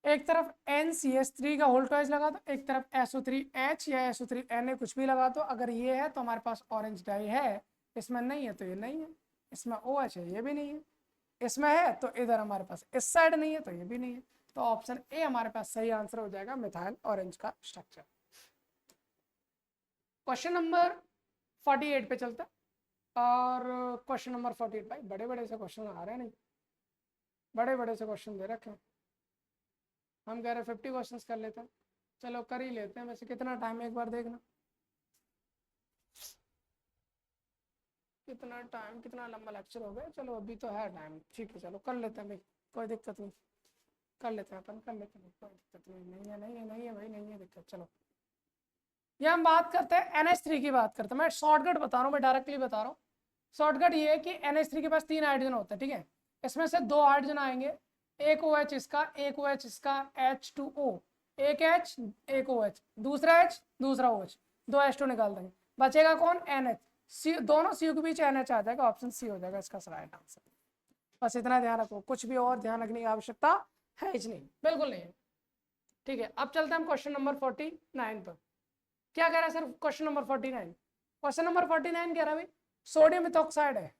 A: एक तरफ NCH3 का होल्टवाइज लगा दो, एक तरफ SO3H या SO3Na कुछ भी लगा दो। अगर ये है तो हमारे पास ऑरेंज डाई है, इसमें नहीं है तो ये नहीं है, इसमें OH है ये भी नहीं है, इसमें है तो इधर हमारे पास इस साइड नहीं है तो ये भी नहीं है। तो ऑप्शन ए हमारे पास सही आंसर हो जाएगा, मिथाइल ऑरेंज का स्ट्रक्चर। क्वेश्चन नंबर 48 पे चलता है, और क्वेश्चन नंबर 48 भाई बड़े बड़े से क्वेश्चन आ रहे हैं, नहीं बड़े बड़े से क्वेश्चन दे रखे हैं, हम कह रहे 50 क्वेश्चंस कर लेते हैं, चलो कर ही लेते हैं। वैसे कितना टाइम है एक बार देखना, कितना टाइम, कितना लंबा लेक्चर हो गया, चलो अभी तो है टाइम, ठीक है चलो कर लेते हैं भाई, कोई दिक्कत नहीं, कर लेते हैं अपन, कर लेते हैं, कोई दिक्कत नहीं, नहीं है, नहीं है, नहीं है भाई, नहीं है दिक्कत। चलो ये हम बात करते हैं NH3 की बात करते हैं, मैं शॉर्टकट बता रहा हूँ, मैं डायरेक्टली बता रहा हूँ। शॉर्टकट ये है कि NH3 के पास 3 हाइड्रोजन होता है, ठीक है, इसमें से 2 हाइड्रोजन आएंगे, एक OH इसका, एक OH इसका, H2O, एक H एक OH, दूसरा H दूसरा OH, 2 H2 निकाल देंगे, बचेगा कौन, NH, C, दोनों CO के बीच NH आ जाएगा, ऑप्शन सी हो जाएगा इसका राइट आंसर। बस इतना ध्यान रखो, कुछ भी और ध्यान रखने की आवश्यकता है ही नहीं, बिल्कुल नहीं है, ठीक है। अब चलते हैं हम क्वेश्चन नंबर 49 पर। क्या कह रहा है sir question number 49, question number 49 कह रहा है भाई सोडियम इथॉक्साइड है,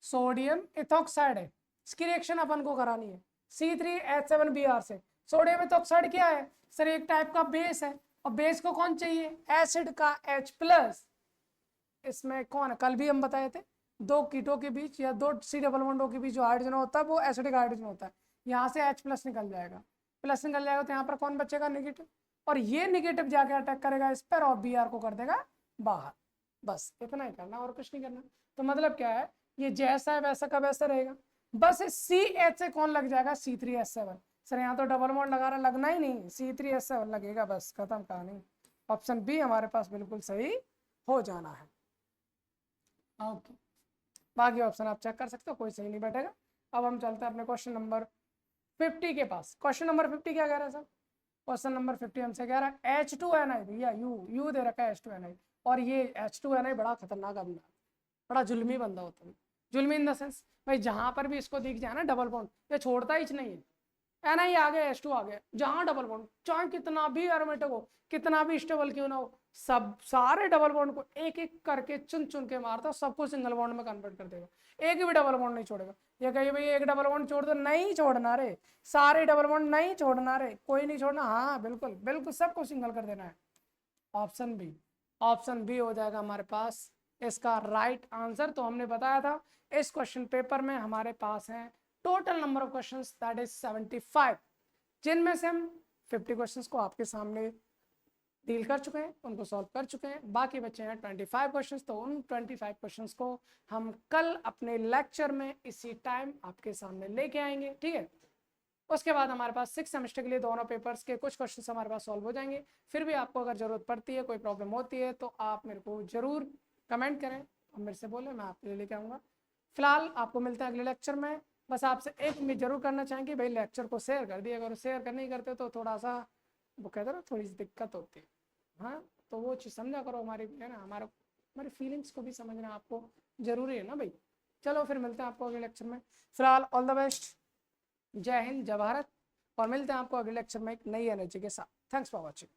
A: सोडियम इथॉक्साइड है, इसकी रिएक्शन अपन को करानी है C3H7Br से। सोडियम इथॉक्साइड क्या है सर, एक टाइप का बेस है, और बेस को कौन चाहिए, एसिड का H+। इसमें कौन है, कल भी हम बताए थे, 2 कीटो के बीच या 2 C डबल के बीच जो हाइड्रोजन होता है वो एसिडिक हाइड्रोजन होता है, यहाँ से H+ निकल जाएगा, प्लस निकल जाएगा, तो यहाँ पर कौन बचेगा, नेगेटिव, और ये नेगेटिव जाके अटैक करेगा इस पर और Br को कर देगा बाहर। बस इतना ही करना और कुछ नहीं करना। तो मतलब क्या है, ये जैसा है वैसा का वैसा रहेगा, बस इस CH से कौन लग जाएगा, C3H7। सर यहाँ तो डबल बॉन्ड लगा रहा, लगना ही नहीं, C3H7 लगेगा, बस खत्म कहानी। ऑप्शन बी हमारे पास बिल्कुल सही हो जाना है। ओके, बाकी ऑप्शन आप चेक कर सकते हो, कोई सही नहीं बैठेगा। अब हम चलते हैं अपने क्वेश्चन नंबर 50 के पास। क्वेश्चन नंबर 50 क्या कह रहा है सर, क्वेश्चन नंबर 50 हमसे कह रहा है H2Ni, भैया यू दे रखा है H2Ni, और ये H2Ni बड़ा खतरनाक बंदा, बड़ा जुल्मी बंदा होता है, जुल्मी इन द सेंस भाई जहां पर भी इसको दिख जाए ना डबल बॉन्ड, ये छोड़ता ही नहीं है, Ni आ गया H2 आ गया, जहां डबल बॉन्ड चाहे कितना भी एरोमेटिक हो, कितना भी स्टेबल क्यों ना हो, सब सारे डबल बॉन्ड को एक एक करके चुन चुन के मारता, सबको सिंगल बॉन्ड में कन्वर्ट कर देगा, एक भी डबल बॉन्ड नहीं छोड़ेगा। ये कहिए भाई एक डबल बॉन्ड छोड़ दो, नहीं छोड़ना रे, सारे डबल बॉन्ड नहीं छोड़ना रे, कोई नहीं छोड़ना, हाँ बिल्कुल बिल्कुल सबको सिंगल कर देना है। ऑप्शन बी, ऑप्शन बी हो जाएगा हमारे पास इसका राइट आंसर। तो हमने बताया था इस क्वेश्चन पेपर में हमारे पास है total number of questions that is 75, जिनमें से हम 50 क्वेश्चंस को आपके सामने डील कर चुके हैं, उनको सॉल्व कर चुके हैं, बाकी बचे हैं 25 क्वेश्चंस। तो उन 25 क्वेश्चंस को हम कल अपने लेक्चर में इसी टाइम आपके सामने लेके आएंगे, ठीक है। उसके बाद हमारे पास 6 सेमेस्टर के लिए दोनों पेपर्स के कुछ क्वेश्चंस हमारे पास सॉल्व हो जाएंगे। फिर भी आपको अगर जरूरत पड़ती है, कोई प्रॉब्लम होती है, तो आप मेरे को जरूर कमेंट करें और मेरे से बोलें, मैं आपके लिए लेके आऊँगा। फिलहाल आपको मिलते हैं अगले लेक्चर में। बस आपसे एक उम्मीद जरूर करना चाहेंगे, भाई लेक्चर को शेयर कर दिए, अगर शेयर कर नहीं करते तो थोड़ा सा वो कहते ना थोड़ी सी दिक्कत होती है, हाँ तो वो चीज़ समझा करो, हमारी है ना, हमारी फीलिंग्स को भी समझना आपको जरूरी है ना भाई। चलो फिर मिलते हैं आपको अगले लेक्चर में। फिलहाल ऑल द बेस्ट, जय हिंद जय भारत, और मिलते हैं आपको अगले लेक्चर में एक नई एनर्जी के साथ। Thanks for watching.